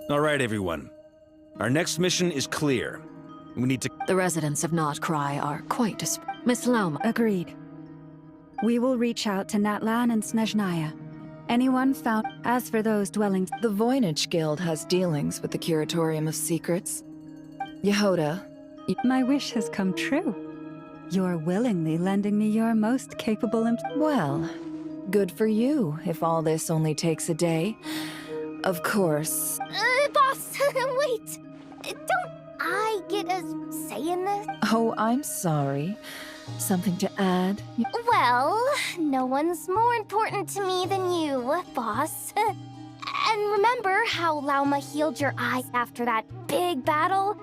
All right, everyone. Our next mission is clear. We need to... The residents of Notcry are quite Miss Lauma. Agreed. We will reach out to Natlan and Snezhnaya. Anyone found... As for those dwellings... The Voynich Guild has dealings with the Curatorium of Secrets. Yehoda... My wish has come true. You're willingly lending me your most capable Well, good for you, if all this only takes a day. Of course. Boss, wait! Don't I get a say in this? Oh, I'm sorry. Something to add? Well, no one's more important to me than you, boss. And remember how Lauma healed your eyes after that big battle?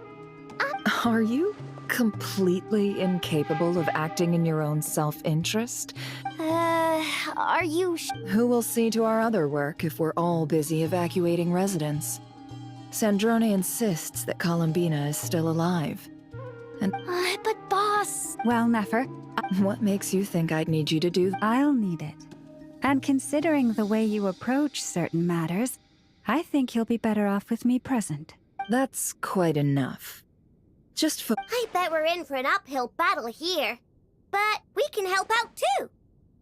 Are you completely incapable of acting in your own self-interest? Are you Who will see to our other work if we're all busy evacuating residents? Sandrone insists that Columbina is still alive. And but boss... Well, Nefer, what makes you think I'd need you to do that? I'll need it. And considering the way you approach certain matters, I think you'll be better off with me present. That's quite enough. Just for... I bet we're in for an uphill battle here. But we can help out too.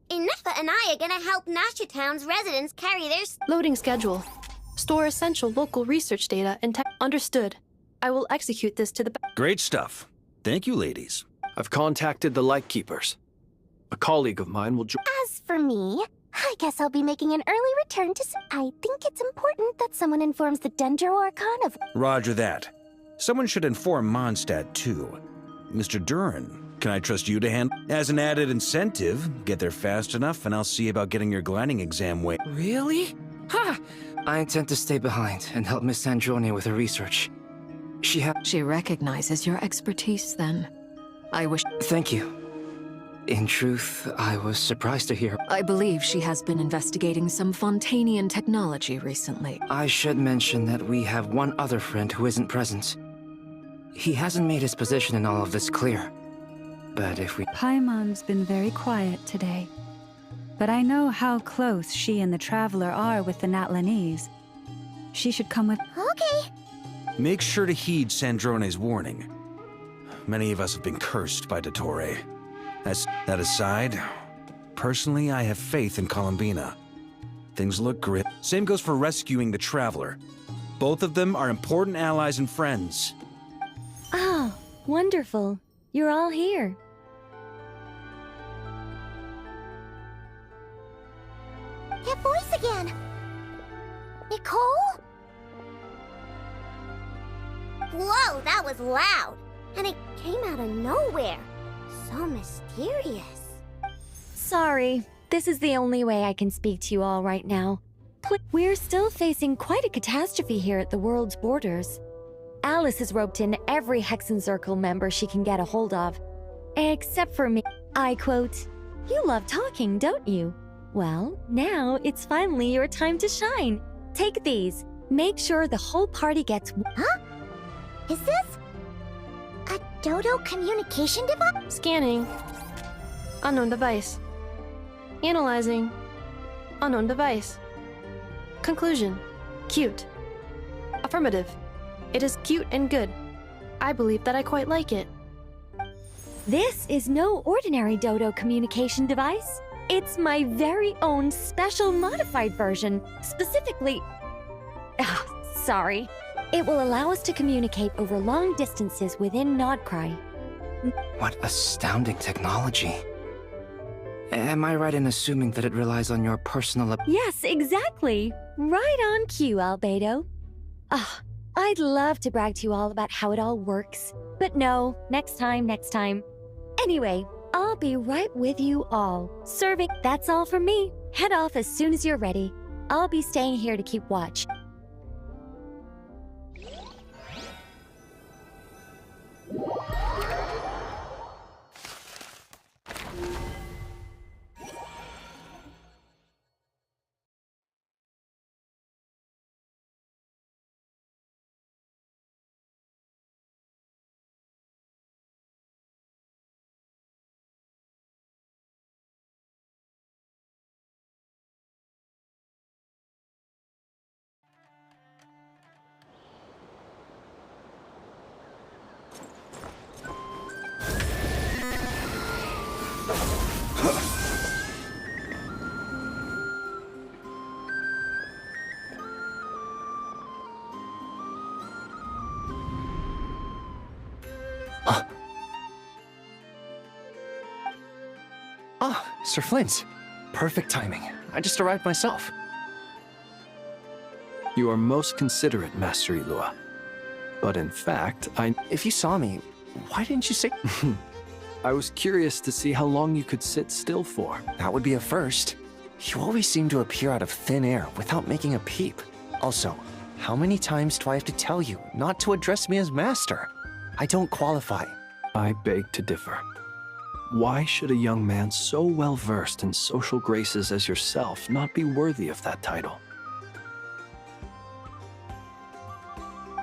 BINEFFA and I are gonna help Nasha Town's residents carry their... Loading schedule. Store essential local research data and tech. Understood. I will execute this to the... Great stuff. Thank you, ladies. I've contacted the Lightkeepers. A colleague of mine will join. As for me, I guess I'll be making an early return to... I think it's important that someone informs the Dendro Archon of... Roger that. Someone should inform Mondstadt, too. Mr. Duran, can I trust you to handle? As an added incentive, get there fast enough and I'll see about getting your gliding exam Really? Ha! I intend to stay behind and help Miss Sandrone with her research. She recognizes your expertise, then. I wish... Thank you. In truth, I was surprised to hear... I believe she has been investigating some Fontanian technology recently. I should mention that we have one other friend who isn't present. He hasn't made his position in all of this clear. But if we... Paimon's been very quiet today. But I know how close she and the Traveler are with the Natlanese. She should come with... Okay. Make sure to heed Sandrone's warning. Many of us have been cursed by Dottore. That aside, personally, I have faith in Columbina. Things look grim. Same goes for rescuing the Traveler. Both of them are important allies and friends. Oh, wonderful. You're all here. That voice again. Nicole? Whoa, that was loud. And it came out of nowhere. So mysterious. Sorry, this is the only way I can speak to you all right now. We're still facing quite a catastrophe here at the world's borders. Alice has roped in every Hexen Circle member she can get a hold of. Except for me. I quote, "You love talking, don't you? Well, now it's finally your time to shine. Take these. Make sure the whole party gets..." Huh? Is this a Dodo communication device? Scanning. Unknown device. Analyzing. Unknown device. Conclusion. Cute. Affirmative. It is cute and good. I believe that I quite like it. This is no ordinary Dodo communication device. It's my very own special modified version, specifically... sorry. It will allow us to communicate over long distances within Notcry. What astounding technology. Am I right in assuming that it relies on your personal... Yes, exactly. Right on cue, Albedo. I'd love to brag to you all about how it all works. But no, next time. Anyway, I'll be right with you all. Serving. That's all from me. Head off as soon as you're ready. I'll be staying here to keep watch. Ah, Sir Flint. Perfect timing. I just arrived myself. You are most considerate, Master Ilua. But in fact, If you saw me, why didn't you say... I was curious to see how long you could sit still for. That would be a first. You always seem to appear out of thin air without making a peep. Also, how many times do I have to tell you not to address me as master? I don't qualify. I beg to differ. Why should a young man so well versed in social graces as yourself not be worthy of that title?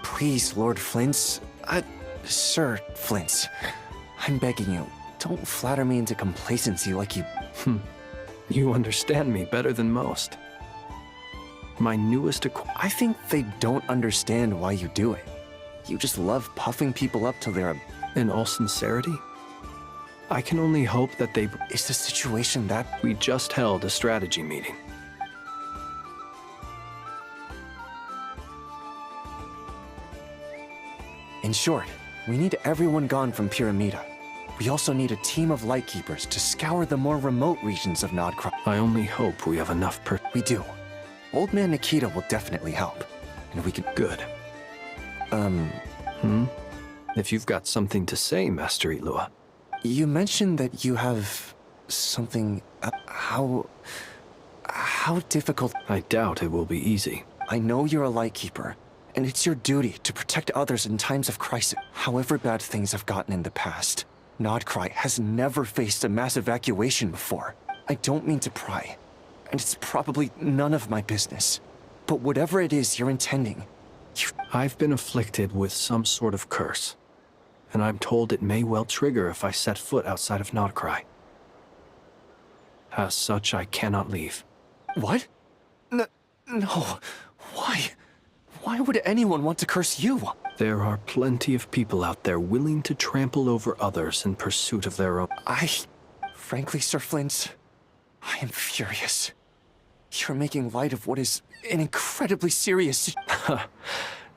Please, Lord Flint's... Sir Flint's. I'm begging you, don't flatter me into complacency like you... You understand me better than most. My newest I think they don't understand why you do it. You just love puffing people up till they're... In all sincerity, I can only hope that they... Is the situation that... We just held a strategy meeting. In short, we need everyone gone from Pyramida. We also need a team of Lightkeepers to scour the more remote regions of Nodcry. I only hope we have enough We do. Old Man Nikita will definitely help. And we can... Good. If you've got something to say, Master Ilua. You mentioned that you have... something... How difficult... I doubt it will be easy. I know you're a Lightkeeper, and it's your duty to protect others in times of crisis. However bad things have gotten in the past, Nodcry has never faced a mass evacuation before. I don't mean to pry, and it's probably none of my business. But whatever it is you're intending, I've been afflicted with some sort of curse, and I'm told it may well trigger if I set foot outside of Nodcry. As such, I cannot leave. What? No. Why? Why would anyone want to curse you? There are plenty of people out there willing to trample over others in pursuit of their own. Frankly, Sir Flint, I am furious. You're making light of what is an incredibly serious...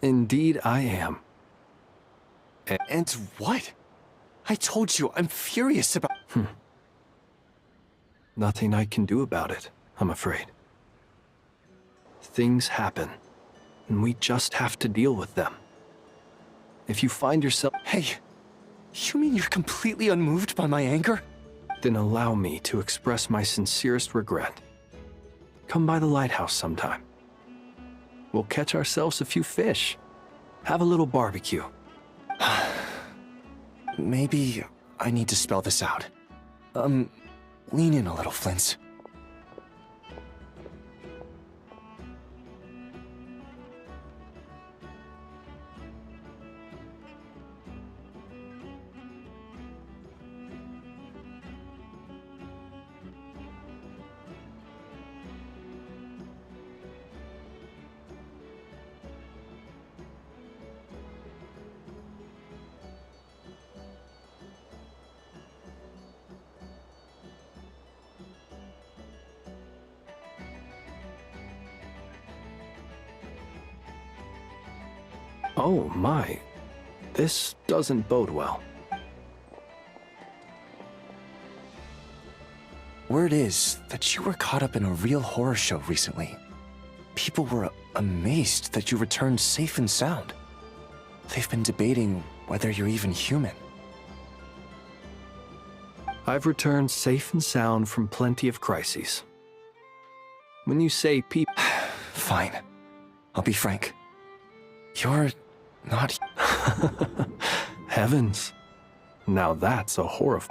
Indeed, I am. And what? I told you, I'm furious about... Nothing I can do about it, I'm afraid. Things happen, and we just have to deal with them. If you find yourself... Hey, you mean you're completely unmoved by my anger? Then allow me to express my sincerest regret. Come by the lighthouse sometime. We'll catch ourselves a few fish. Have a little barbecue. Maybe I need to spell this out. Lean in a little, Flint. Oh my, this doesn't bode well. Word is that you were caught up in a real horror show recently. People were amazed that you returned safe and sound. They've been debating whether you're even human. I've returned safe and sound from plenty of crises. When you say people... Fine. I'll be frank. You're not... Heavens. Now that's a horror...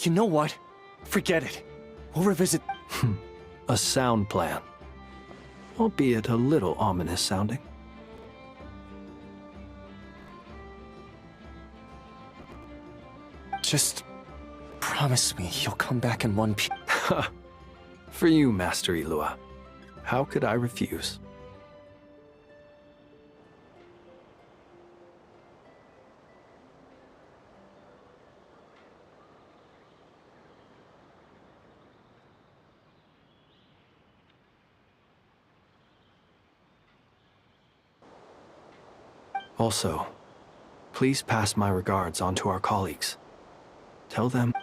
You know what? Forget it. We'll revisit... A sound plan. Albeit a little ominous sounding. Just promise me you'll come back in one piece. For you, Master Ilua. How could I refuse? Also, Please pass my regards on to our colleagues. Tell them.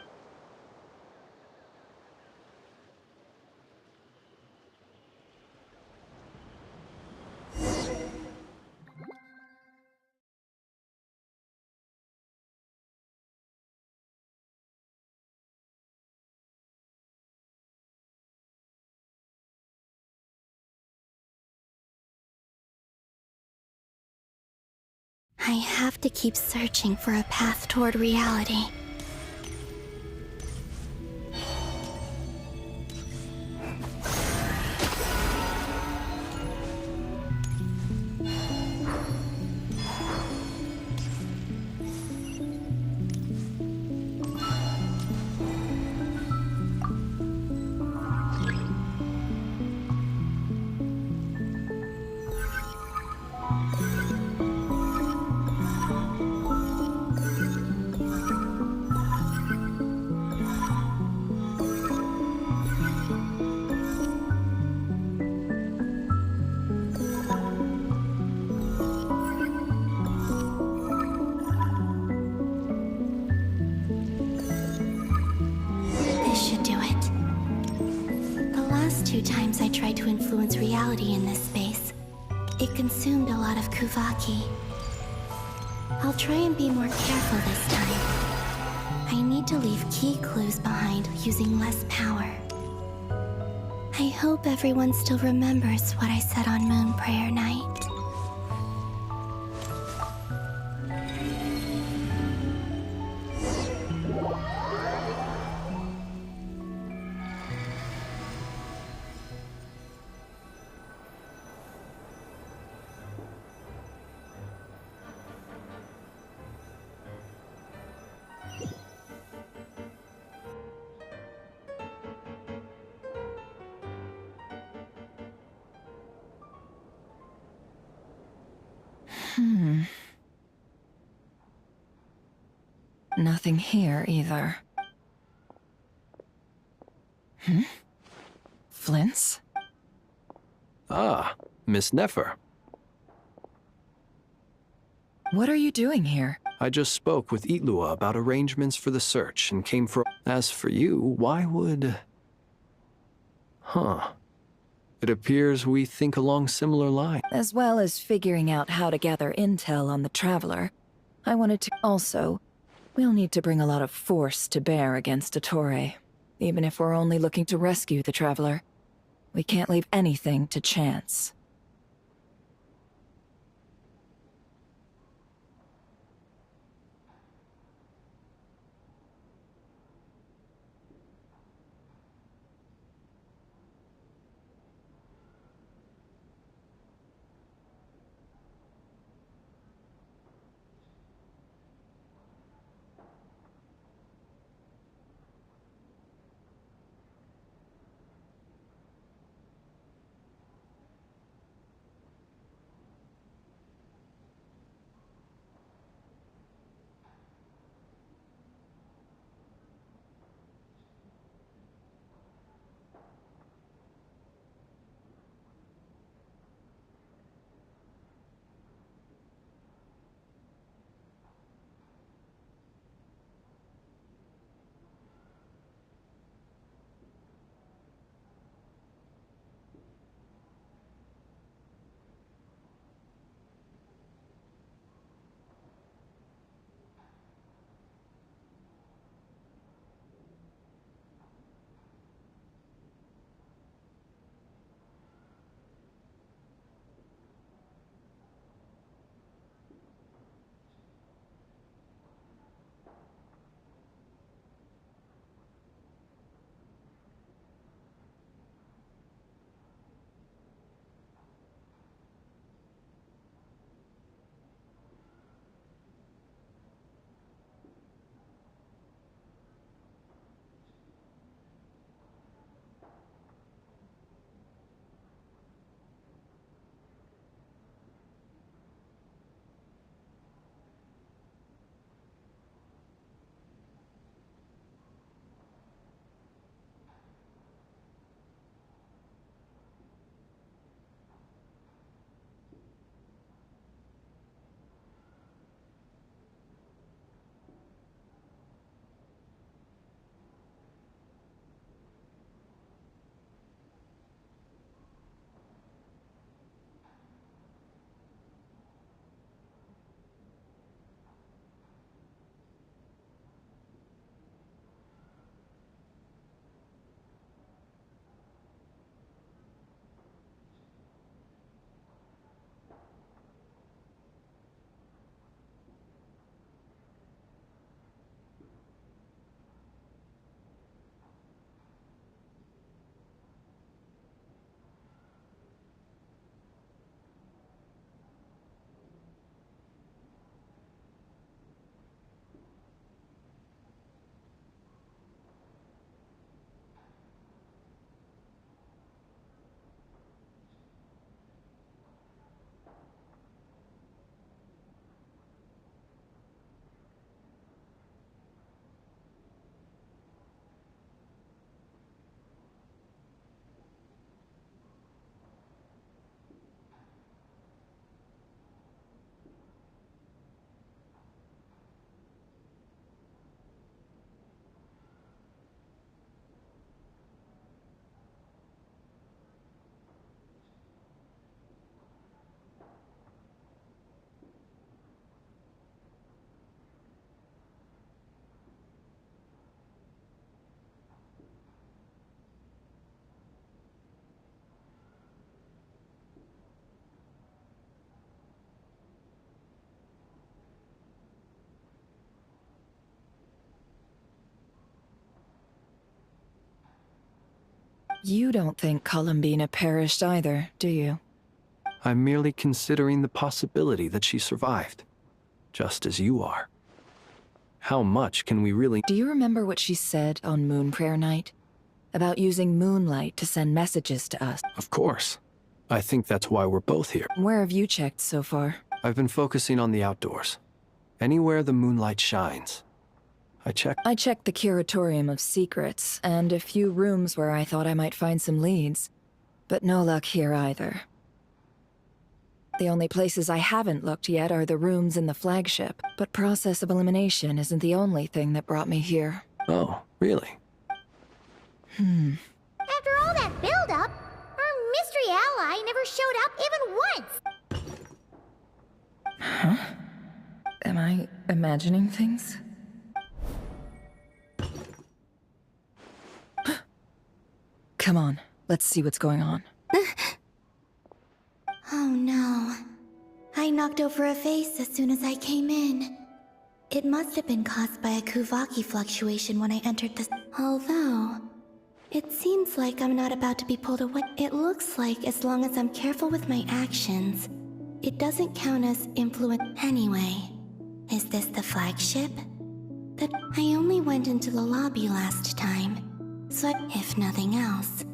I have to keep searching for a path toward reality. This should do it. The last 2 times I tried to influence reality in this space, it consumed a lot of Kuvaki. I'll try and be more careful this time. I need to leave key clues behind using less power. I hope everyone still remembers what I said on Moon Prayer Night. Nothing here either. Flints? Ah, Miss Neffer. What are you doing here? I just spoke with Itlua about arrangements for the search and came for... As for you, why would... Huh. It appears we think along similar lines. As well as figuring out how to gather intel on the Traveler, I wanted to... Also, we'll need to bring a lot of force to bear against Dottore. Even if we're only looking to rescue the Traveler, we can't leave anything to chance. You don't think Columbina perished either, do you? I'm merely considering the possibility that she survived, just as you are. How much can we really— Do you remember what she said on Moon Prayer Night? About using moonlight to send messages to us? Of course. I think that's why we're both here. Where have you checked so far? I've been focusing on the outdoors. Anywhere the moonlight shines. I checked the Curatorium of Secrets, and a few rooms where I thought I might find some leads. But no luck here either. The only places I haven't looked yet are the rooms in the flagship, but process of elimination isn't the only thing that brought me here. Oh, really? After all that build-up, our mystery ally never showed up even once! Huh? Am I imagining things? Come on, let's see what's going on. Oh no. I knocked over a vase as soon as I came in. It must have been caused by a Kuvaki fluctuation when I entered the— Although, it seems like I'm not about to be pulled away. It looks like as long as I'm careful with my actions, it doesn't count as influence anyway. Is this the flagship? That I only went into the lobby last time, so if nothing else,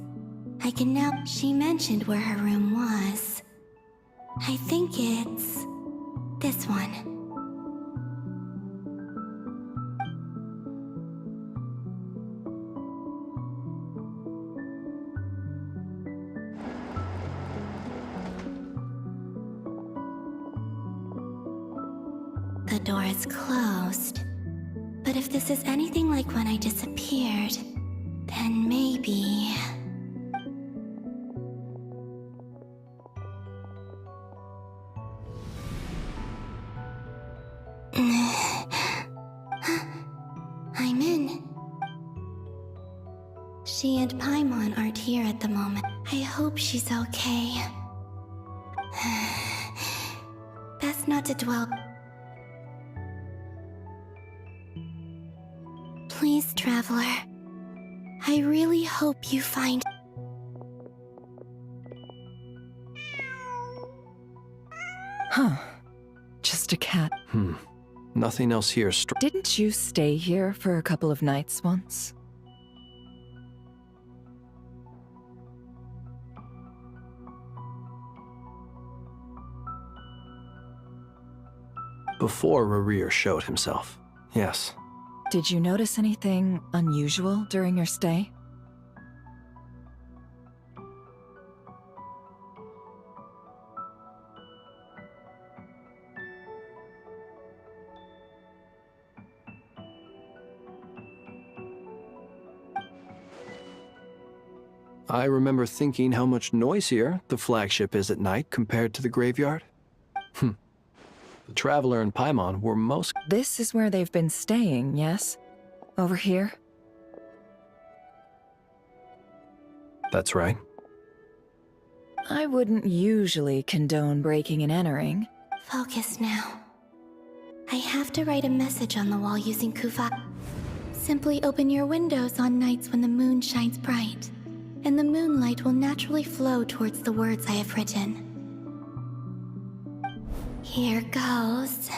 I can now— She mentioned where her room was. I think it's this one. The door is closed. But if this is anything like when I disappeared, then maybe... I'm in. She and Paimon aren't here at the moment. I hope she's okay. Best not to dwell. Please, Traveler. I really hope you find... Huh. Just a cat. Nothing else here. Didn't you stay here for a couple of nights once? Before Rerir showed himself, yes. Did you notice anything unusual during your stay? I remember thinking how much noisier the flagship is at night compared to the graveyard. The Traveler and Paimon were most— This is where they've been staying, yes? Over here? That's right. I wouldn't usually condone breaking and entering. Focus now. I have to write a message on the wall using Kuvaki. Simply open your windows on nights when the moon shines bright, and the moonlight will naturally flow towards the words I have written. Here goes.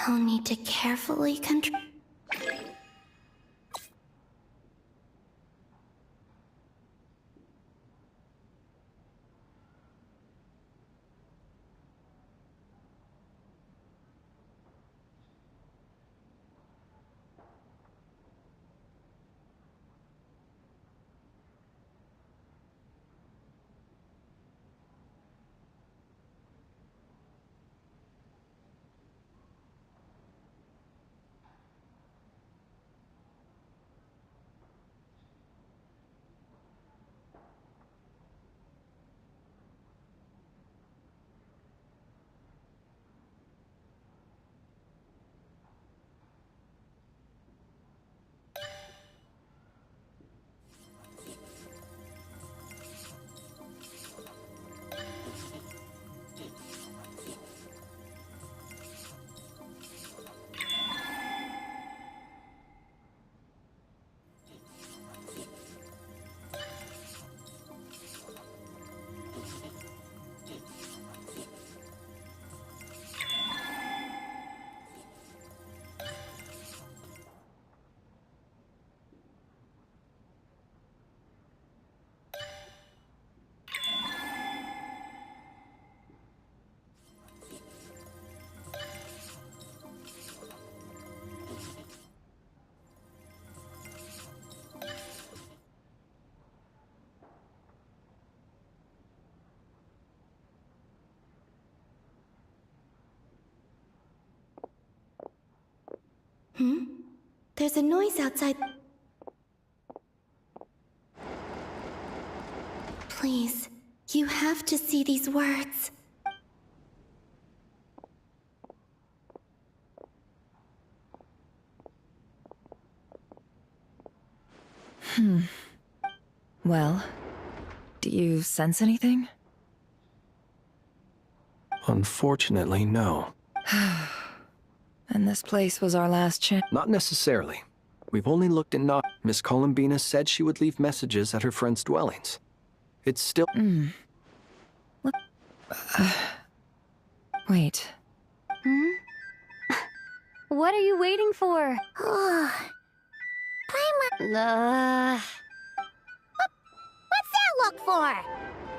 I'll need to carefully control. There's a noise outside. Please, you have to see these words. Well, do you sense anything? Unfortunately, no. And this place was our last chance. Not necessarily. We've only looked in not. Miss Columbina said she would leave messages at her friends' dwellings. It's still... Wait. What are you waiting for? What's that look for?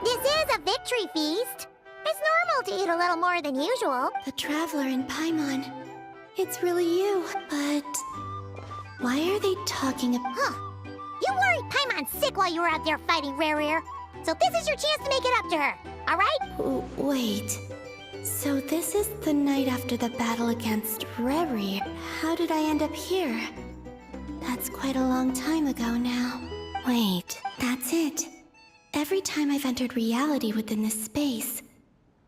This is a victory feast. It's normal to eat a little more than usual. The Traveler in Paimon. It's really you, but... Why are they talking about... Huh. You worried Paimon's sick while you were out there fighting Rare. So this is your chance to make it up to her, alright? Wait. So this is the night after the battle against Rare. How did I end up here? That's quite a long time ago now. Wait, that's it. Every time I've entered reality within this space,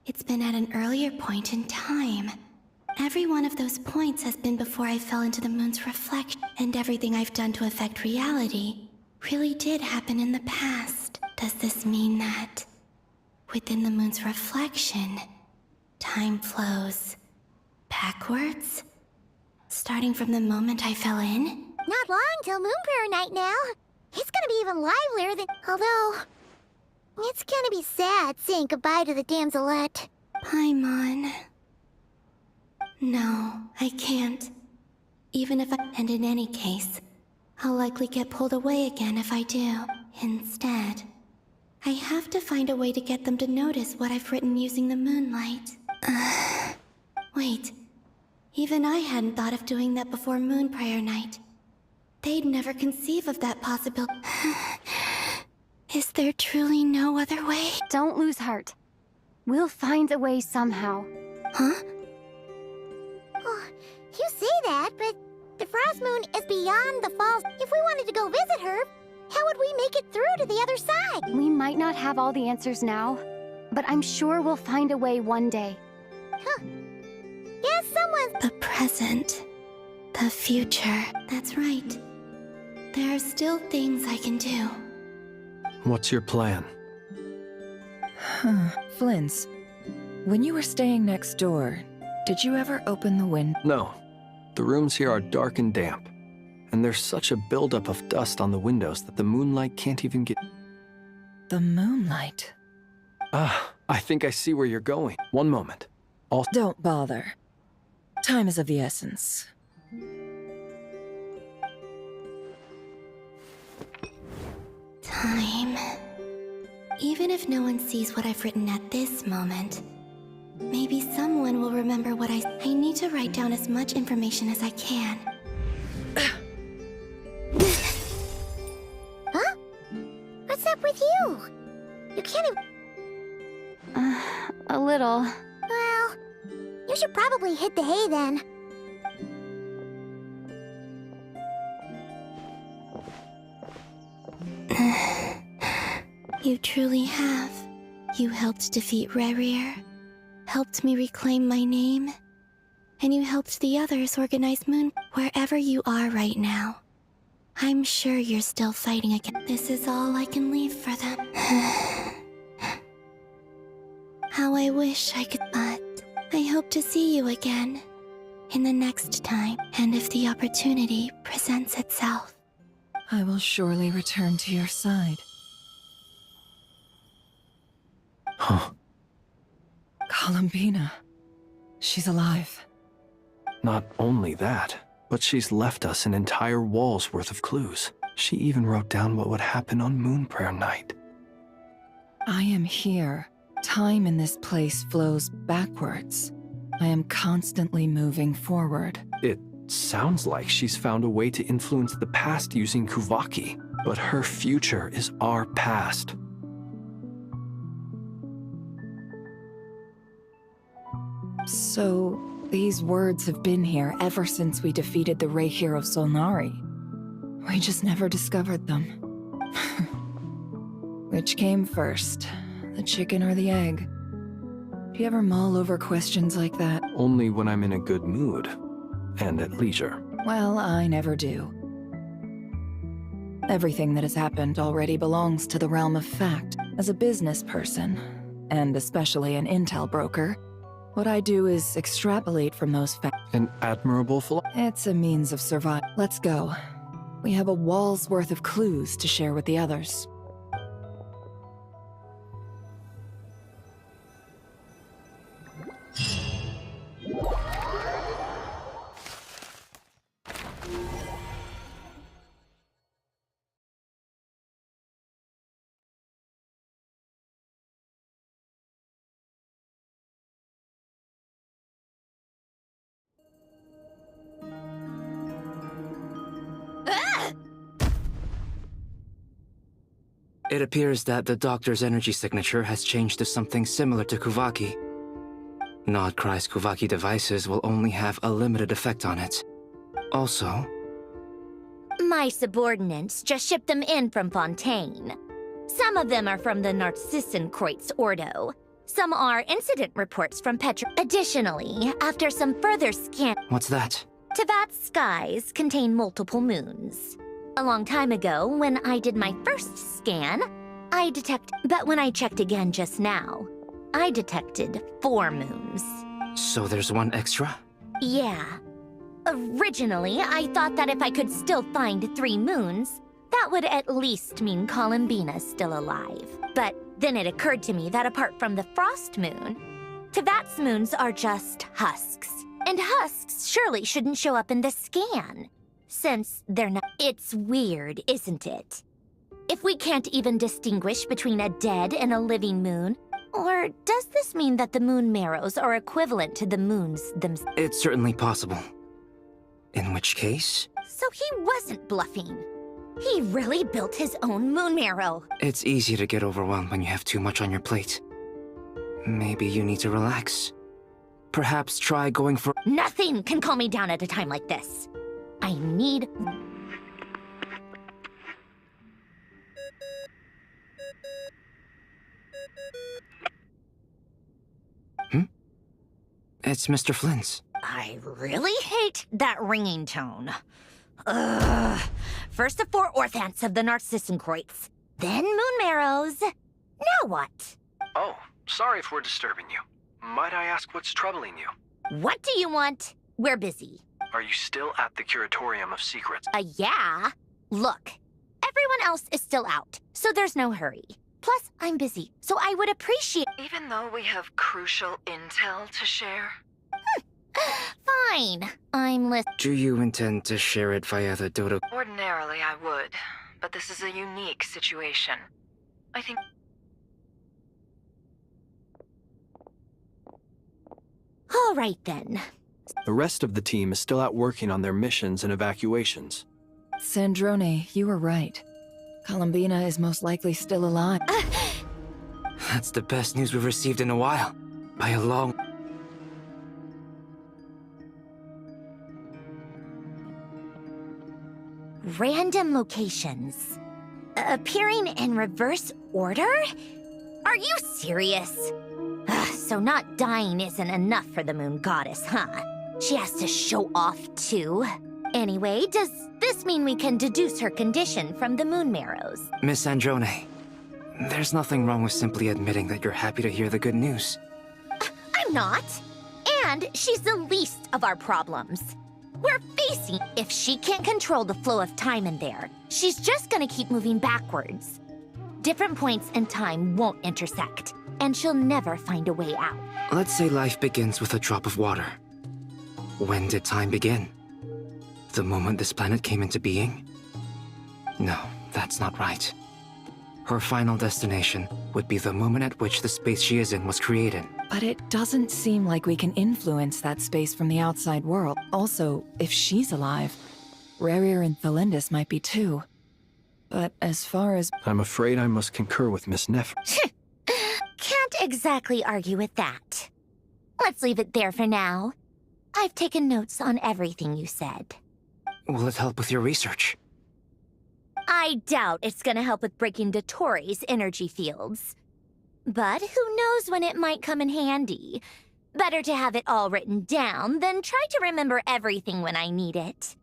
it's been at an earlier point in time. Every one of those points has been before I fell into the moon's reflection, and everything I've done to affect reality really did happen in the past. Does this mean that within the moon's reflection, time flows backwards? Starting from the moment I fell in? Not long till Moon Prayer Night now. It's gonna be even livelier than... Although... It's gonna be sad saying goodbye to the damselette. Paimon... No, I can't. Even if I... And in any case, I'll likely get pulled away again if I do. Instead, I have to find a way to get them to notice what I've written using the moonlight. Wait. Even I hadn't thought of doing that before Moon Prayer Night. They'd never conceive of that possibility. Is there truly no other way? Don't lose heart. We'll find a way somehow. Huh? Oh, you say that, but the Frost Moon is beyond the falls. If we wanted to go visit her, how would we make it through to the other side? We might not have all the answers now, but I'm sure we'll find a way one day. Huh. Yes, someone... The present. The future. That's right. There are still things I can do. What's your plan? Flint's, when you were staying next door, did you ever open the window? No. The rooms here are dark and damp. And there's such a buildup of dust on the windows that the moonlight can't even get... The moonlight? I think I see where you're going. One moment. Don't bother. Time is of the essence. Time. Even if no one sees what I've written at this moment, maybe someone will remember what I need to write down as much information as I can. Huh? What's up with you? You can't even... A little. Well, you should probably hit the hay then. You truly have. You helped defeat Rare, helped me reclaim my name, and you helped the others organize Moon. Wherever you are right now, I'm sure you're still fighting again. This is all I can leave for them. How I wish I could, but I hope to see you again in the next time, and if the opportunity presents itself. I will surely return to your side. Huh. Columbina. She's alive. Not only that, but she's left us an entire wall's worth of clues. She even wrote down what would happen on Moon Prayer Night. I am here. Time in this place flows backwards. I am constantly moving forward. It sounds like she's found a way to influence the past using Kuvaki, but her future is our past. So, These words have been here ever since we defeated the Ray hero Solnari. We just never discovered them. Which came first, the chicken or the egg? Do you ever mull over questions like that? Only when I'm in a good mood and at leisure. Well, I never do. Everything that has happened already belongs to the realm of fact. As a business person, and especially an intel broker, what I do is extrapolate from those facts. An admirable It's a means of survival. Let's go. We have a wall's worth of clues to share with the others. It appears that the doctor's energy signature has changed to something similar to Kuvaki. Nodcry's Kuvaki devices will only have a limited effect on it. Also, my subordinates just shipped them in from Fontaine. Some of them are from the Narcissenkreuz Ordo. Some are incident reports from Petra. Additionally, after some further scan... What's that? Tevat's skies contain multiple moons. A long time ago, when I did my first scan, but when I checked again just now, I detected 4 moons. So there's one extra? Yeah. Originally, I thought that if I could still find 3 moons, that would at least mean Columbina's still alive. But then it occurred to me that apart from the frost moon, Tevat's moons are just husks. And husks surely shouldn't show up in the scan. Since they're not... It's weird, isn't it? If we can't even distinguish between a dead and a living moon, or does this mean that the moon marrows are equivalent to the moons themselves? It's certainly possible. In which case... So he wasn't bluffing. He really built his own moon marrow. It's easy to get overwhelmed when you have too much on your plate. Maybe you need to relax. Perhaps try going for... Nothing can calm me down at a time like this. I need... It's Mr. Flynn's. I really hate that ringing tone. Ugh. First the 4 orthants of the Narcissenkreuz, then moon marrows. Now what? Oh, sorry if we're disturbing you. Might I ask what's troubling you? What do you want? We're busy. Are you still at the Curatorium of Secrets? Yeah. Look, everyone else is still out, so there's no hurry. Plus, I'm busy, so I would appreciate... Even though we have crucial intel to share? Fine. I'm listening. Do you intend to share it via the Dodo? Ordinarily, I would, but this is a unique situation. I think... All right, then. The rest of the team is still out working on their missions and evacuations. Sandrone, you were right. Columbina is most likely still alive. That's the best news we've received in a while. By a long... Random locations. Appearing in reverse order? Are you serious? So not dying isn't enough for the moon goddess, huh? She has to show off too. Anyway, does this mean we can deduce her condition from the moon marrows? Miss Sandrone, there's nothing wrong with simply admitting that you're happy to hear the good news. I'm not. And she's the least of our problems. We're facing... If she can't control the flow of time in there, she's just gonna keep moving backwards. Different points in time won't intersect, and she'll never find a way out. Let's say life begins with a drop of water. When did time begin? The moment this planet came into being? No, that's not right. Her final destination would be the moment at which the space she is in was created. But it doesn't seem like we can influence that space from the outside world. Also, if she's alive, Rarir and Thelindis might be too. But as far as... I'm afraid I must concur with Miss Neff. Can't exactly argue with that. Let's leave it there for now. I've taken notes on everything you said. Will it help with your research? I doubt it's gonna help with breaking Dottoro's energy fields. But who knows when it might come in handy. Better to have it all written down than try to remember everything when I need it.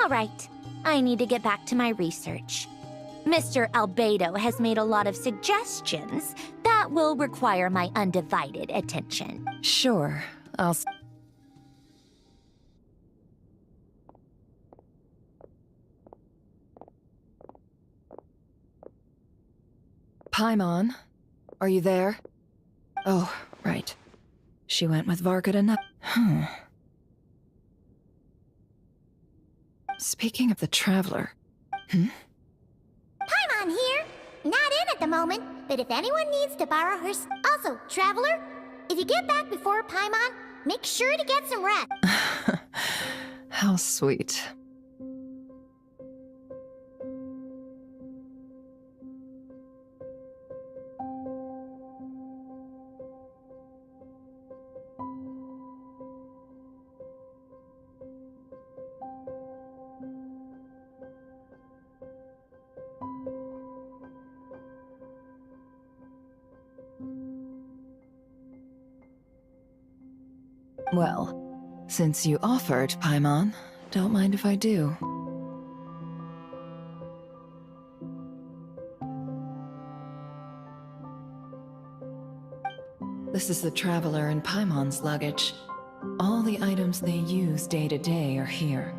All right, I need to get back to my research. Mr. Albedo has made a lot of suggestions that will require my undivided attention. Sure, Paimon, are you there? Oh, right. She went with Varka to Speaking of the Traveler... Paimon here! Not in at the moment, but if anyone needs to borrow her... Also, Traveler, if you get back before Paimon, make sure to get some rest. How sweet. Well, since you offered, Paimon, don't mind if I do. This is the Traveler and Paimon's luggage. All the items they use day to day are here.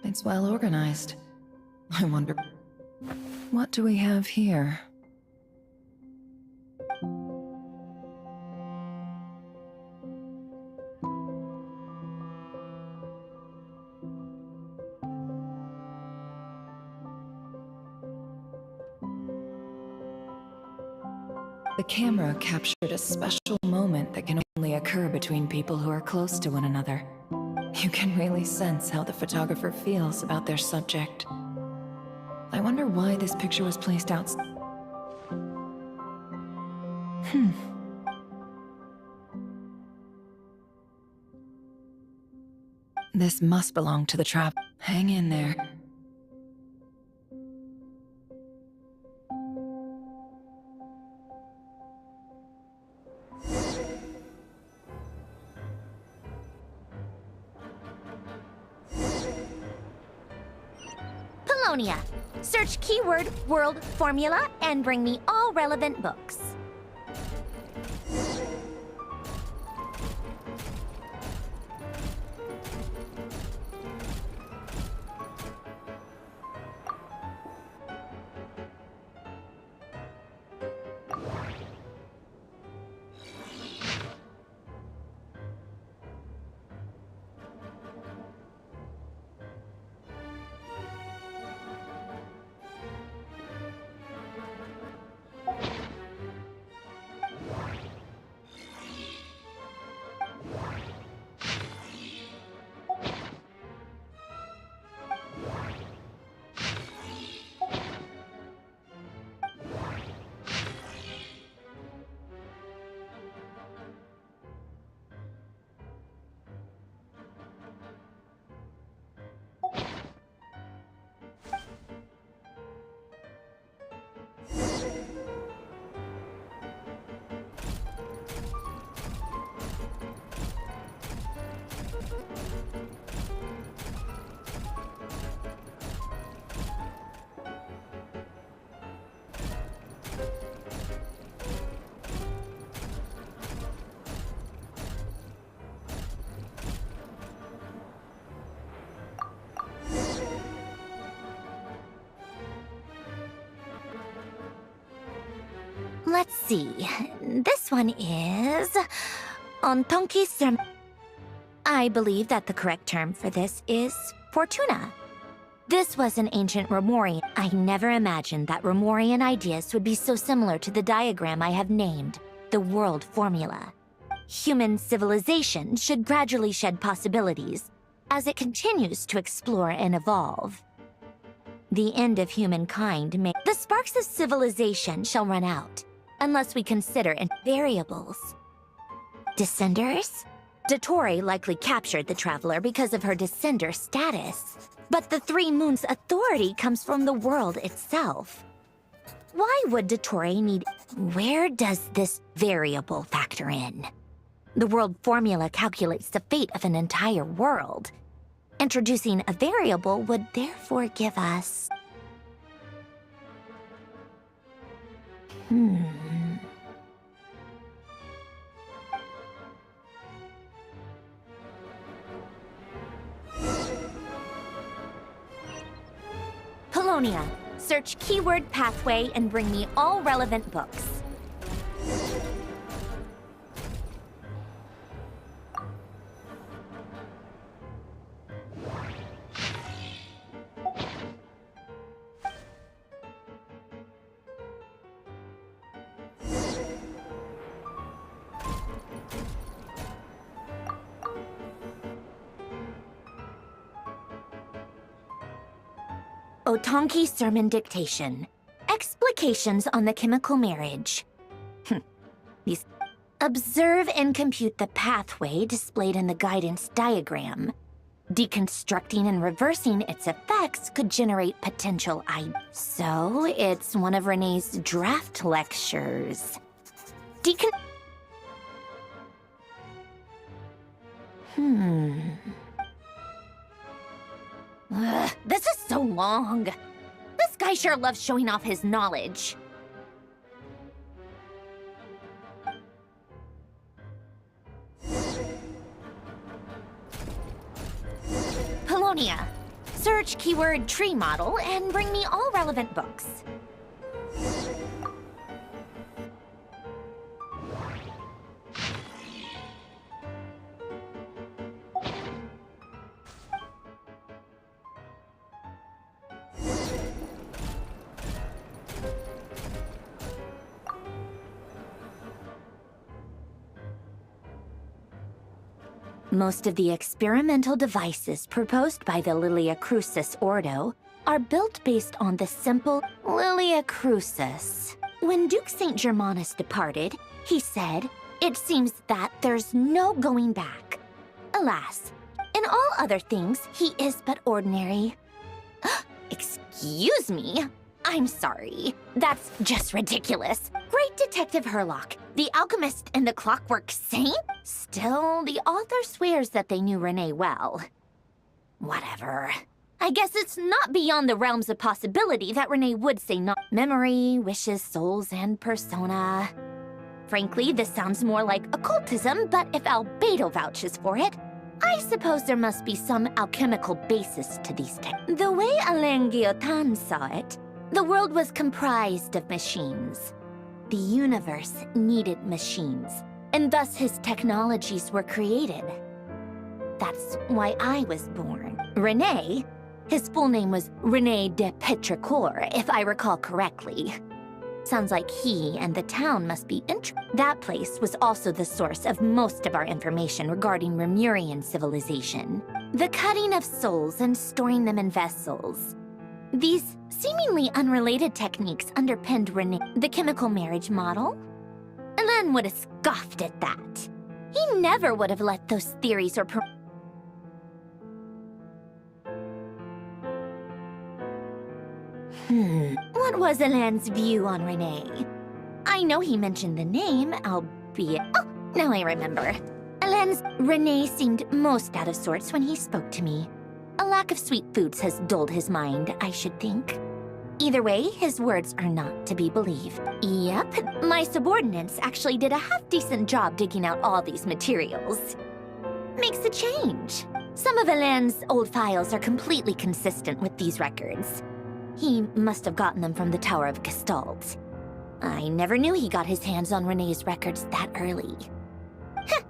It's well organized. I wonder... What do we have here? The camera captured a special moment that can only occur between people who are close to one another. You can really sense how the photographer feels about their subject. I wonder why this picture was placed outside. This must belong to the trap. Hang in there. Polonia. Search keyword world formula and bring me all relevant books. Let's see. This one is... Ontonki Serm... I believe that the correct term for this is Fortuna. This was an ancient Romorian. I never imagined that Romorian ideas would be so similar to the diagram I have named, the world formula. Human civilization should gradually shed possibilities as it continues to explore and evolve. The end of humankind may... The sparks of civilization shall run out, unless we consider variables. Descenders? Dottore likely captured the Traveler because of her descender status. But the Three Moons' authority comes from the world itself. Why would Dottore need... Where does this variable factor in? The world formula calculates the fate of an entire world. Introducing a variable would therefore give us... Polonia. Search keyword pathway and bring me all relevant books. Otonki Sermon Dictation. Explications on the chemical marriage. These... Observe and compute the pathway displayed in the guidance diagram. Deconstructing and reversing its effects could generate potential So, it's one of Renee's draft lectures. Ugh, this is so long. This guy sure loves showing off his knowledge. Polonia. Search keyword tree model and bring me all relevant books. Most of the experimental devices proposed by the Lilia Crucis Ordo are built based on the simple Lilia Crucis. When Duke St. Germanus departed, he said, "It seems that there's no going back." Alas, in all other things, he is but ordinary. Excuse me? I'm sorry. That's just ridiculous. Great Detective Herlock, the alchemist and the clockwork saint? Still, the author swears that they knew Renee well. Whatever. I guess it's not beyond the realms of possibility that Renee would say not memory, wishes, souls, and persona. Frankly, this sounds more like occultism, but if Albedo vouches for it, I suppose there must be some alchemical basis to these texts. The way Alain Guillotin saw it, the world was comprised of machines. The universe needed machines, and thus his technologies were created. That's why I was born. Renee, his full name was René de Petrichor, if I recall correctly. Sounds like he and the town must be That place was also the source of most of our information regarding Remurian civilization. The cutting of souls and storing them in vessels. These seemingly unrelated techniques underpinned the chemical marriage model. Alain would have scoffed at that. He never would have let those theories or What was Alain's view on Renee? I know he mentioned the name, albeit... Oh, now I remember. Alain's Renee seemed most out of sorts when he spoke to me. A lack of sweet foods has dulled his mind, I should think. Either way, his words are not to be believed. Yep, my subordinates actually did a half-decent job digging out all these materials. Makes a change. Some of Alain's old files are completely consistent with these records. He must have gotten them from the Tower of Gestalt. I never knew he got his hands on Renee's records that early. Heh,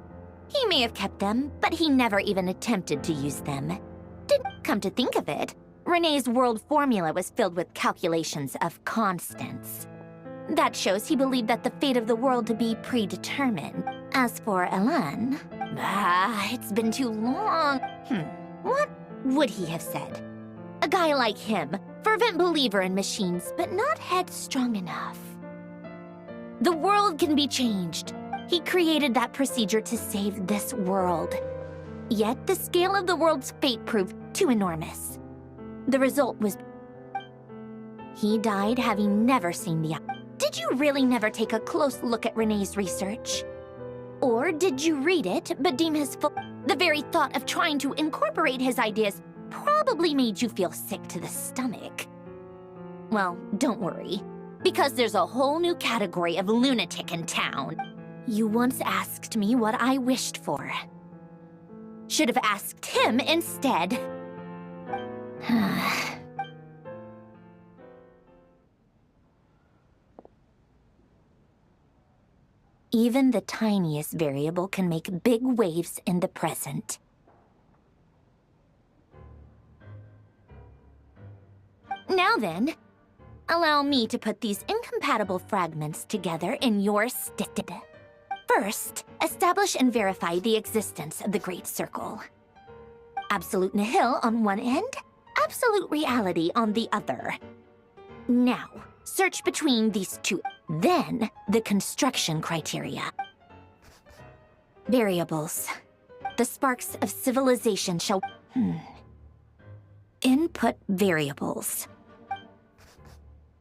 he may have kept them, but he never even attempted to use them. Didn't come to think of it, Renee's world formula was filled with calculations of constants. That shows he believed that the fate of the world to be predetermined. As for Alain, it's been too long. What would he have said? A guy like him, fervent believer in machines, but not headstrong enough. The world can be changed. He created that procedure to save this world. Yet the scale of the world's fate proved too enormous. The result was... He died having never seen the... Did you really never take a close look at Renee's research? Or did you read it, but deem his full... The very thought of trying to incorporate his ideas probably made you feel sick to the stomach. Well, don't worry, because there's a whole new category of lunatic in town. You once asked me what I wished for. Should have asked him instead. Even the tiniest variable can make big waves in the present. Now then, allow me to put these incompatible fragments together in your stead. First, establish and verify the existence of the Great Circle. Absolute nihil on one end, absolute reality on the other. Now, search between these two. Then, the construction criteria. Variables. The sparks of civilization shall... Input variables.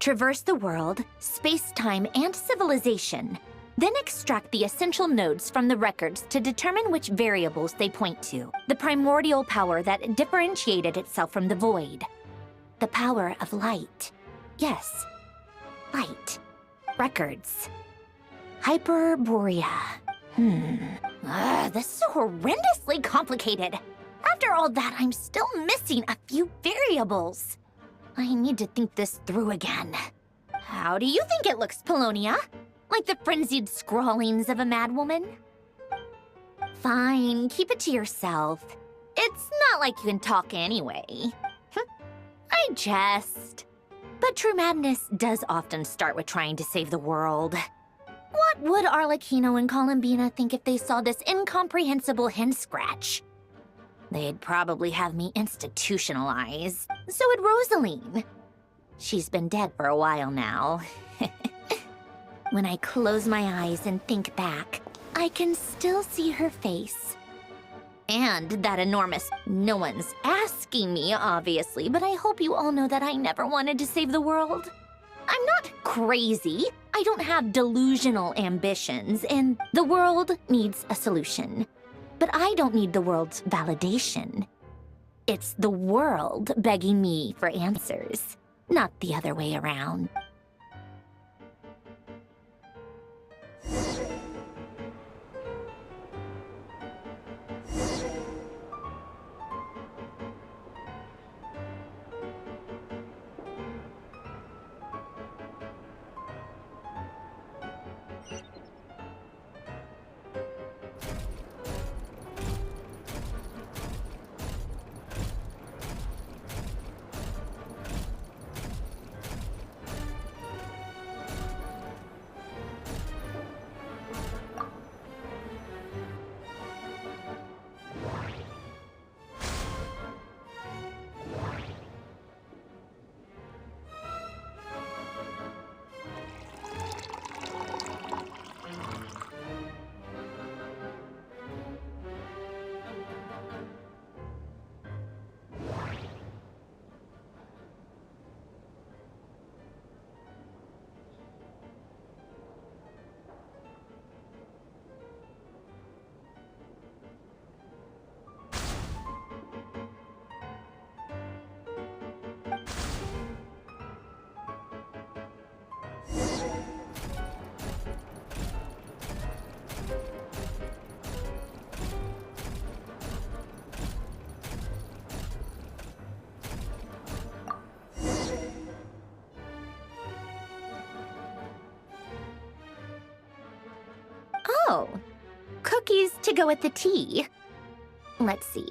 Traverse the world, space-time, and civilization. Then extract the essential nodes from the records to determine which variables they point to. The primordial power that differentiated itself from the void. The power of light. Yes, light. Records. Hyperborea. This is horrendously complicated. After all that, I'm still missing a few variables. I need to think this through again. How do you think it looks, Polonia? Like the frenzied scrawlings of a madwoman? Fine, keep it to yourself. It's not like you can talk anyway. I jest. But true madness does often start with trying to save the world. What would Arlecchino and Columbina think if they saw this incomprehensible hen scratch? They'd probably have me institutionalized. So would Rosaline. She's been dead for a while now. When I close my eyes and think back, I can still see her face. And that enormous... No one's asking me, obviously, but I hope you all know that I never wanted to save the world. I'm not crazy. I don't have delusional ambitions, and the world needs a solution. But I don't need the world's validation. It's the world begging me for answers, not the other way around. Oh, cookies to go with the tea. Let's see.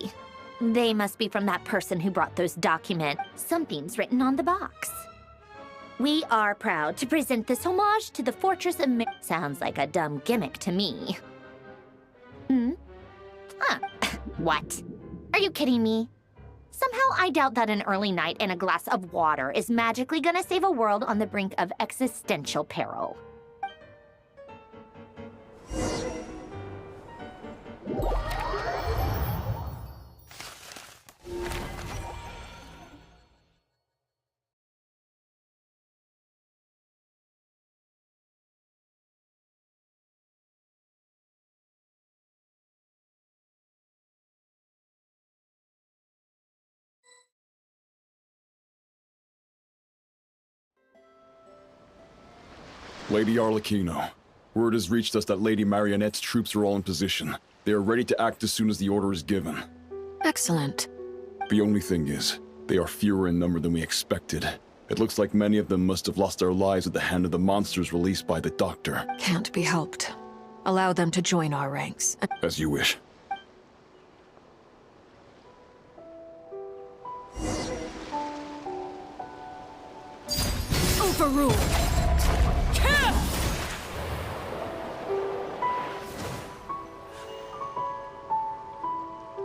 They must be from that person who brought those documents. Something's written on the box. We are proud to present this homage to the Fortress of Sounds like a dumb gimmick to me. What? Are you kidding me? Somehow I doubt that an early night and a glass of water is magically gonna save a world on the brink of existential peril. Lady Arlecchino, word has reached us that Lady Marionette's troops are all in position. They are ready to act as soon as the order is given. Excellent. The only thing is, they are fewer in number than we expected. It looks like many of them must have lost their lives at the hand of the monsters released by the Doctor. Can't be helped. Allow them to join our ranks. As you wish. Overruled!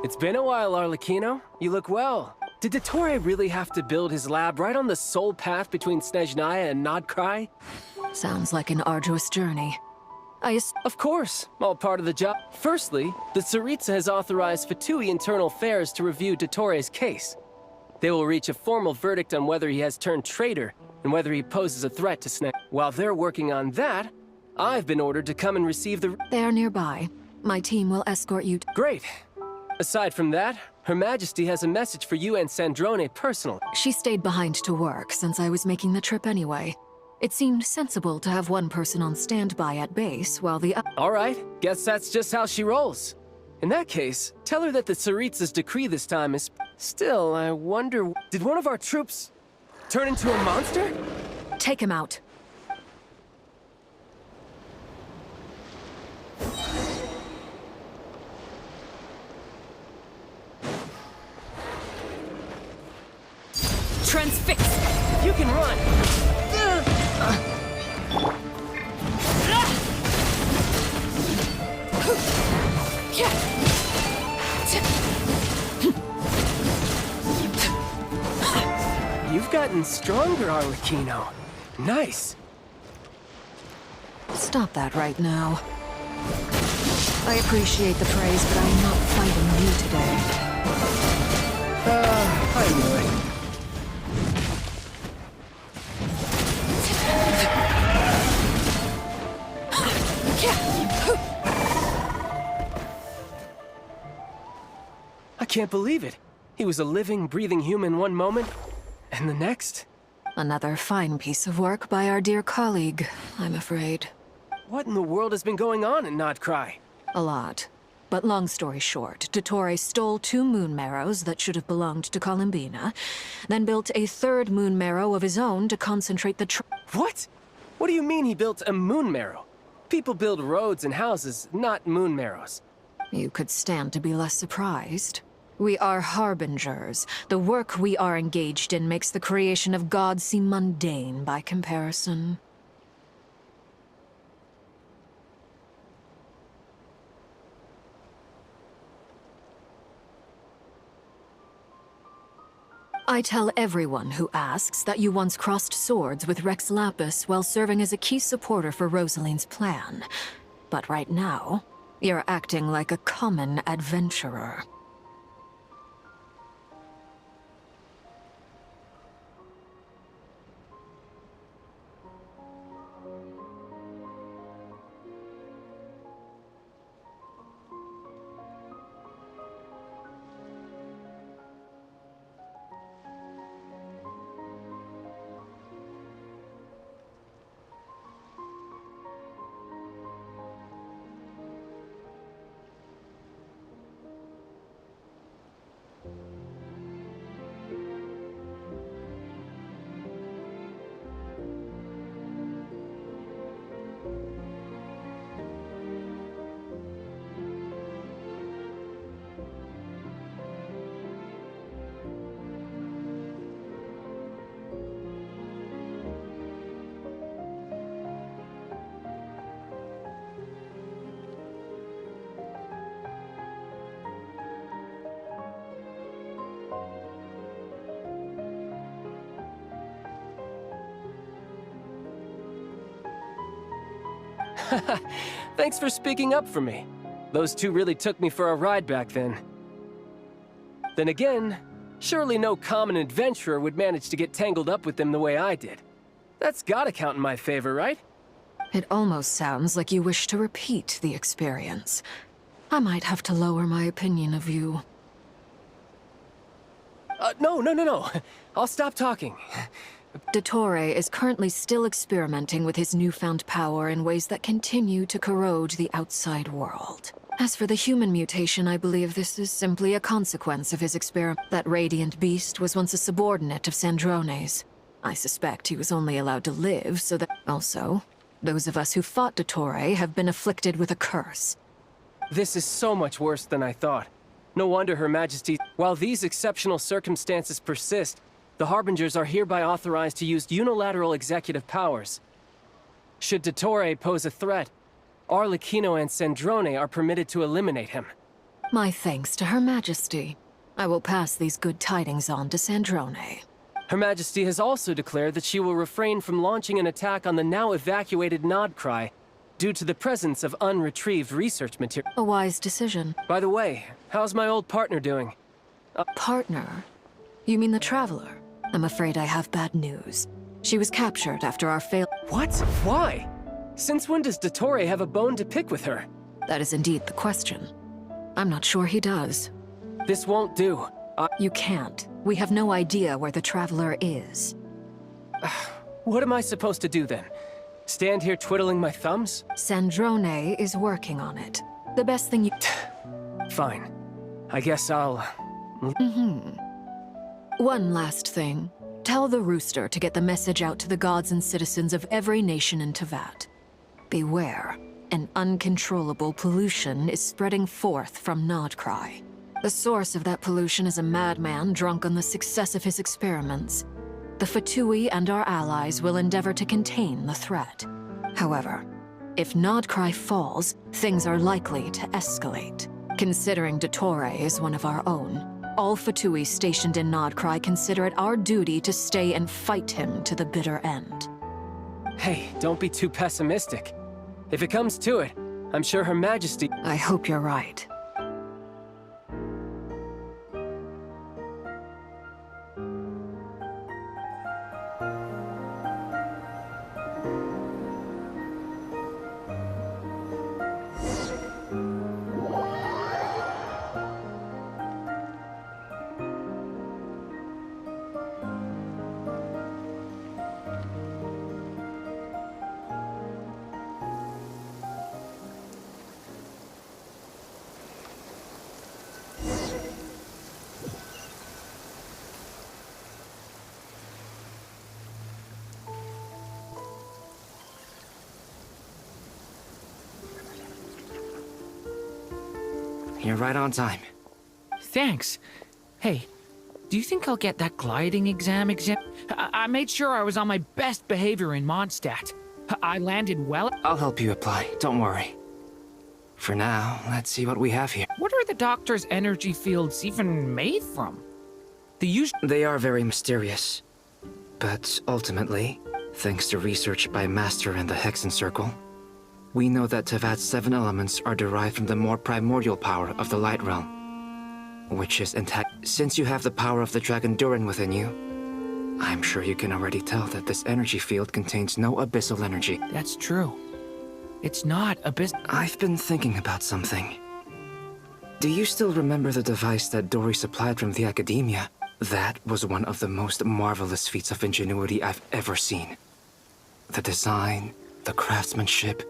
It's been a while, Arlecchino. You look well. Did Dottore really have to build his lab right on the sole path between Snezhnaya and Nodcry? Sounds like an arduous journey. Of course, all part of the job. Firstly, the Tsaritsa has authorized Fatui Internal Affairs to review Dottore's case. They will reach a formal verdict on whether he has turned traitor and whether he poses a threat to Snezhnaya. While they're working on that, I've been ordered to come and receive the... They are nearby. My team will escort you to... Great. Aside from that, Her Majesty has a message for you and Sandrone personally. She stayed behind to work since I was making the trip anyway. It seemed sensible to have one person on standby at base while the other... All right, guess that's just how she rolls. In that case, tell her that the Tsaritsa's decree this time is... Still, I wonder... Did one of our troops turn into a monster? Take him out. Transfix! You can run! You've gotten stronger, Arlecchino. Nice. Stop that right now. I appreciate the praise, but I'm not fighting you today. I knew it. I can't believe it. He was a living, breathing human one moment, and the next? Another fine piece of work by our dear colleague, I'm afraid. What in the world has been going on in Nodcry? A lot. But long story short, Dottore stole 2 moon marrows that should have belonged to Columbina, then built a 3rd moon marrow of his own to concentrate the What? What do you mean he built a moon marrow? People build roads and houses, not moon marrows. You could stand to be less surprised. We are harbingers. The work we are engaged in makes the creation of gods seem mundane by comparison. I tell everyone who asks that you once crossed swords with Rex Lapis while serving as a key supporter for Rosaline's plan. But right now, you're acting like a common adventurer. Thanks for speaking up for me. Those 2 really took me for a ride back then. Then again, surely no common adventurer would manage to get tangled up with them the way I did. That's gotta count in my favor, right? It almost sounds like you wish to repeat the experience. I might have to lower my opinion of you. No. I'll stop talking. Dottore is currently still experimenting with his newfound power in ways that continue to corrode the outside world. As for the human mutation, I believe this is simply a consequence of his experiment. That radiant beast was once a subordinate of Sandrone's. I suspect he was only allowed to live so that... Also, those of us who fought Dottore have been afflicted with a curse. This is so much worse than I thought. No wonder Her Majesty... While these exceptional circumstances persist, the Harbingers are hereby authorized to use unilateral executive powers. Should Dottore pose a threat, Arlecchino and Sandrone are permitted to eliminate him. My thanks to Her Majesty. I will pass these good tidings on to Sandrone. Her Majesty has also declared that she will refrain from launching an attack on the now evacuated Nodcry due to the presence of unretrieved research material. A wise decision. By the way, how's my old partner doing? Partner? You mean the Traveler? I'm afraid I have bad news. She was captured after our fail- What? Why? Since when does Dottore have a bone to pick with her? That is indeed the question. I'm not sure he does. This won't do. You can't. We have no idea where the Traveler is. What am I supposed to do then? Stand here twiddling my thumbs? Sandrone is working on it. The best thing you... Fine. I guess I'll... One last thing. Tell the Rooster to get the message out to the gods and citizens of every nation in Teyvat. Beware. An uncontrollable pollution is spreading forth from Nodcry. The source of that pollution is a madman drunk on the success of his experiments. The Fatui and our allies will endeavor to contain the threat. However, if Nodcry falls, things are likely to escalate. Considering Dottore is one of our own, all Fatui stationed in Nodcry consider it our duty to stay and fight him to the bitter end. Hey, don't be too pessimistic. If it comes to it, I'm sure Her Majesty... I hope you're right. you're right on time. Thanks. Hey, do you think I'll get that gliding exam? I made sure I was on my best behavior in Mondstadt. I landed well. I'll help you apply, don't worry. For now, let's see what we have here. What are the doctor's energy fields even made from? They are very mysterious. But ultimately, thanks to research by Master and the Hexen Circle, we know that Tevat's 7 elements are derived from the more primordial power of the Light Realm, which is intact. Since you have the power of the Dragon Durin within you, I'm sure you can already tell that this energy field contains no abyssal energy. That's true. It's not abyssal. I've been thinking about something. Do you still remember the device that Dory supplied from the Academia? That was one of the most marvelous feats of ingenuity I've ever seen. The design, the craftsmanship,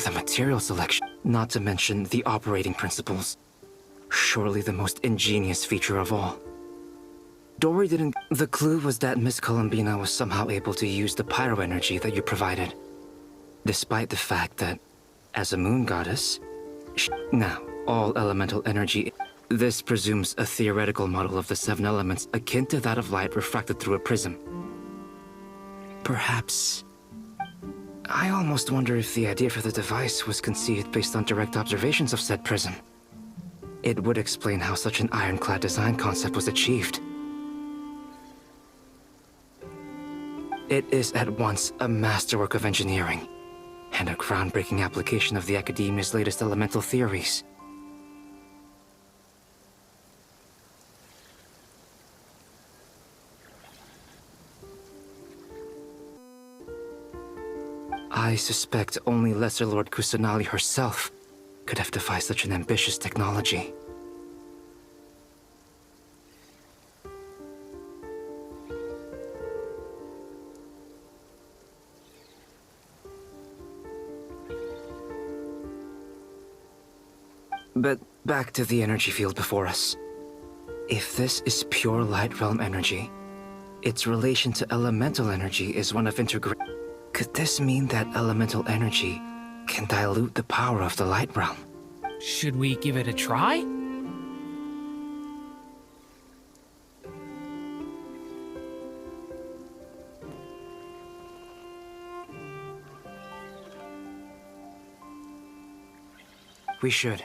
the material selection, not to mention the operating principles. Surely the most ingenious feature of all. Dory didn't... The clue was that Miss Columbina was somehow able to use the pyro energy that you provided. Despite the fact that, as a moon goddess... Now, all elemental energy... This presumes a theoretical model of the 7 elements akin to that of light refracted through a prism. Perhaps... I almost wonder if the idea for the device was conceived based on direct observations of said prism. It would explain how such an ironclad design concept was achieved. It is at once a masterwork of engineering, and a groundbreaking application of the Academia's latest elemental theories. I suspect only Lesser Lord Kusanali herself could have devised such an ambitious technology. But back to the energy field before us. If this is pure Light Realm energy, its relation to elemental energy is one of integration. Could this mean that elemental energy can dilute the power of the Light Realm? Should we give it a try? We should.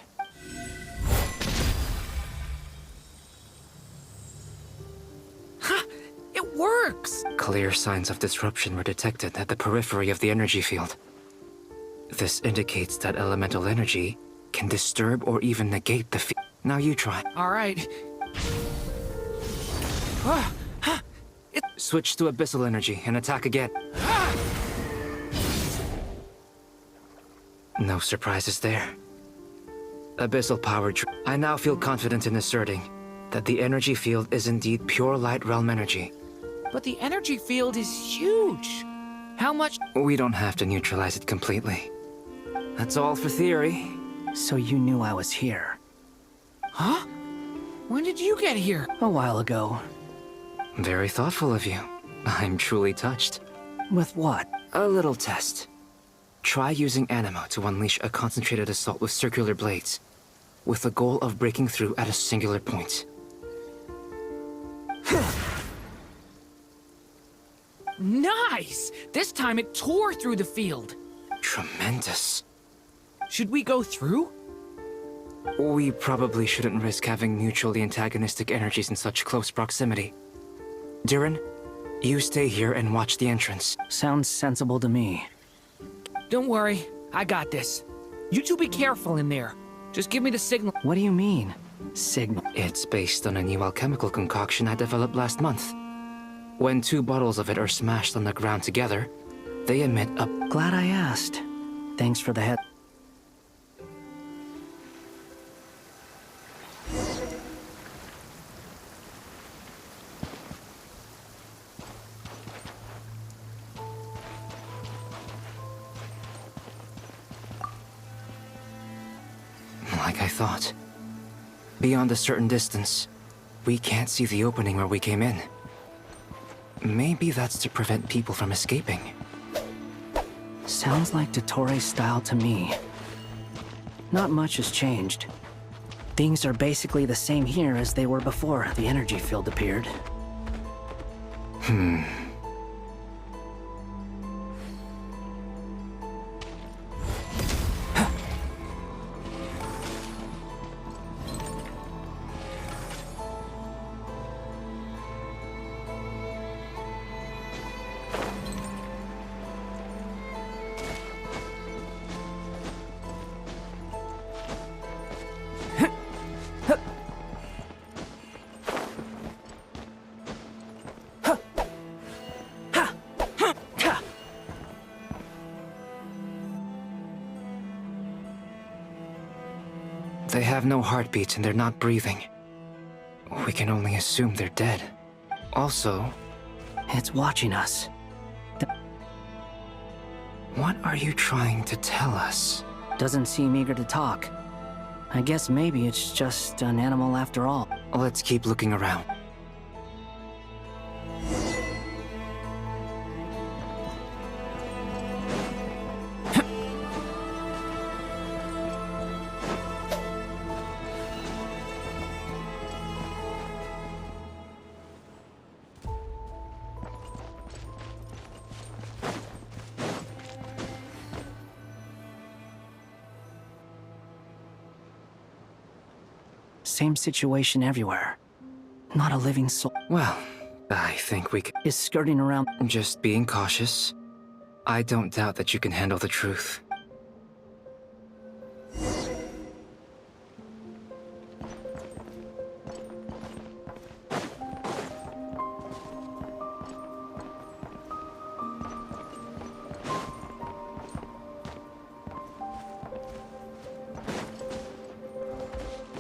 It works! Clear signs of disruption were detected at the periphery of the energy field. This indicates that elemental energy can disturb or even negate the field. Now you try. All right. Switch to abyssal energy and attack again. No surprises there. Abyssal power. I now feel confident in asserting that the energy field is indeed pure Light Realm energy. But the energy field is huge. How much? We don't have to neutralize it completely. That's all for theory. So you knew I was here? Huh? When did you get here? A while ago. Very thoughtful of you. I'm truly touched. With what? A little test. Try using Animo to unleash a concentrated assault with circular blades, with the goal of breaking through at a singular point. Nice! This time it tore through the field. Tremendous. Should we go through? We probably shouldn't risk having mutually antagonistic energies in such close proximity. Durin, you stay here and watch the entrance. Sounds sensible to me. Don't worry, I got this. You two be careful in there. Just give me the signal. What do you mean, signal? It's based on a new alchemical concoction I developed last month. When 2 bottles of it are smashed on the ground together, they emit a... Glad I asked. Thanks for the head. Like I thought. Beyond a certain distance, we can't see the opening where we came in. Maybe that's to prevent people from escaping. Sounds like Dottore style to me. Not much has changed. Things are basically the same here as they were before the energy field appeared. They have no heartbeats and they're not breathing. We can only assume they're dead. Also, it's watching us. What are you trying to tell us? Doesn't seem eager to talk. I guess maybe it's just an animal after all. Let's keep looking around. Same situation everywhere. Not a living soul. Well, I think we is skirting around. Just being cautious. I don't doubt that you can handle the truth.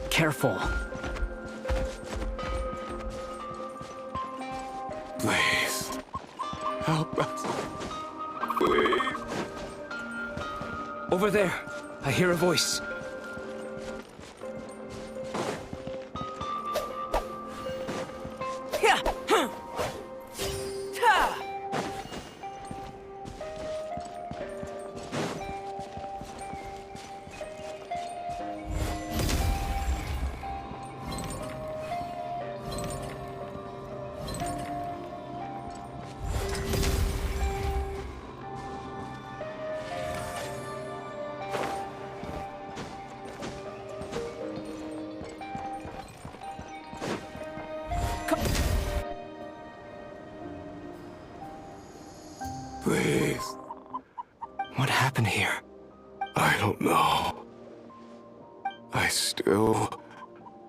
Careful. Please. Help us. Please. Over there. I hear a voice. Please. What happened here? I don't know. I still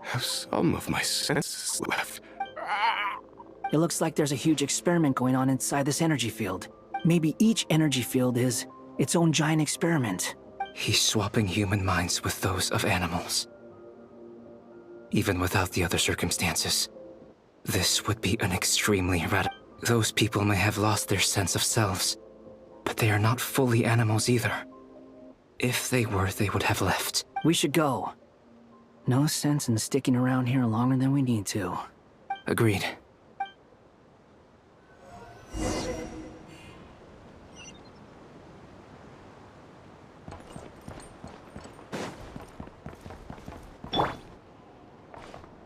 have some of my senses left. It looks like there's a huge experiment going on inside this energy field. Maybe each energy field is its own giant experiment. He's swapping human minds with those of animals. Even without the other circumstances, this would be an extremely radical. Those people may have lost their sense of selves, but they are not fully animals either. If they were, they would have left. We should go. No sense in sticking around here longer than we need to. Agreed.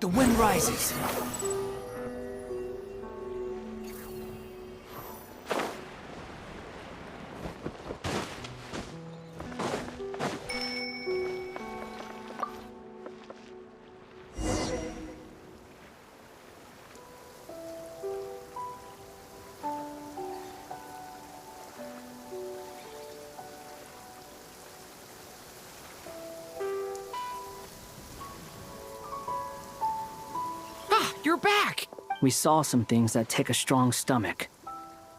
The wind rises. You're back! We saw some things that take a strong stomach.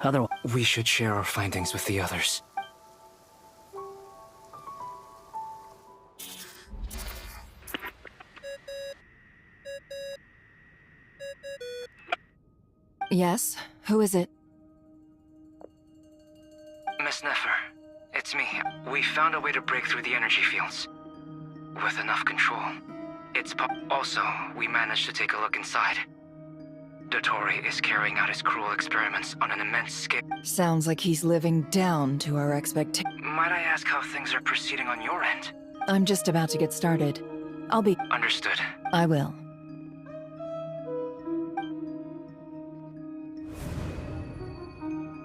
Otherwise, we should share our findings with the others. Yes? Who is it? Miss Neffer, it's me. We found a way to break through the energy fields. With enough control. Also, we managed to take a look inside. Dottore is carrying out his cruel experiments on an immense scale. Sounds like he's living down to our expectations. Might I ask how things are proceeding on your end? I'm just about to get started. I'll be... Understood. I will.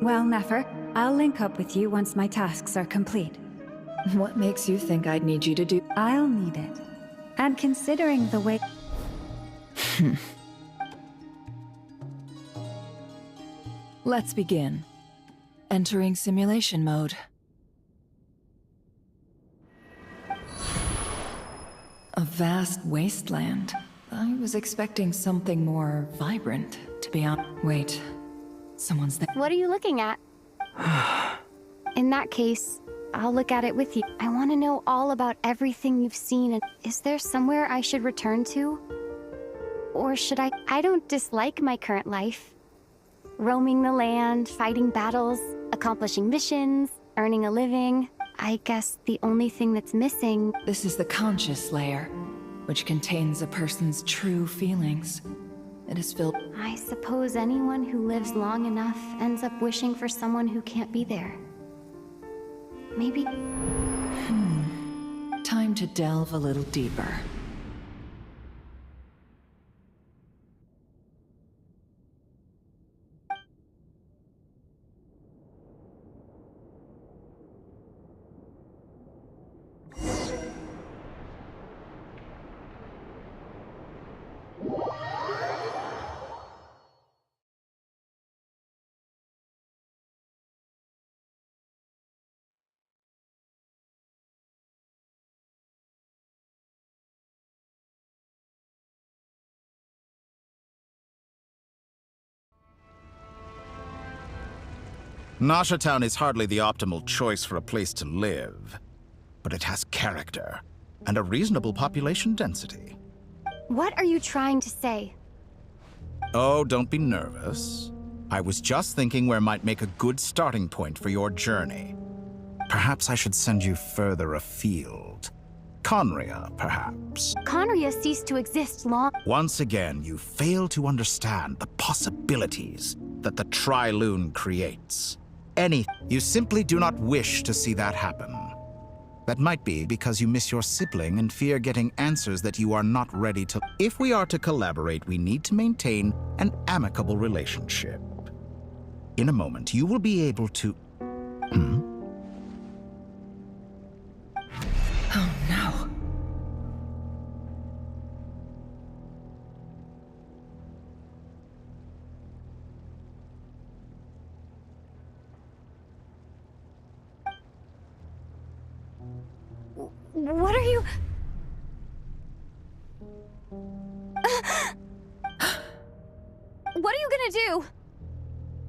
Well, Nefer, I'll link up with you once my tasks are complete. What makes you think I'd need you to do... I'll need it. And considering the way... Let's begin. Entering simulation mode. A vast wasteland. I was expecting something more vibrant, to be honest. Wait. Someone's there. What are you looking at? In that case, I'll look at it with you. I want to know all about everything you've seen. And is there somewhere I should return to? Or should I? I don't dislike my current life. Roaming the land, fighting battles, accomplishing missions, earning a living. I guess the only thing that's missing... This is the conscious layer, which contains a person's true feelings. It is filled... I suppose anyone who lives long enough ends up wishing for someone who can't be there. Maybe... Time to delve a little deeper. Nasha Town is hardly the optimal choice for a place to live, but it has character and a reasonable population density. What are you trying to say? Oh, don't be nervous. I was just thinking where might make a good starting point for your journey. Perhaps I should send you further afield. Conria, perhaps. Conria ceased to exist long... Once again, you fail to understand the possibilities that the Tri-Lune creates. You simply do not wish to see that happen. That might be because you miss your sibling and fear getting answers that you are not ready to... If we are to collaborate, we need to maintain an amicable relationship. In a moment, you will be able to... Oh no. What are you... What are you gonna do?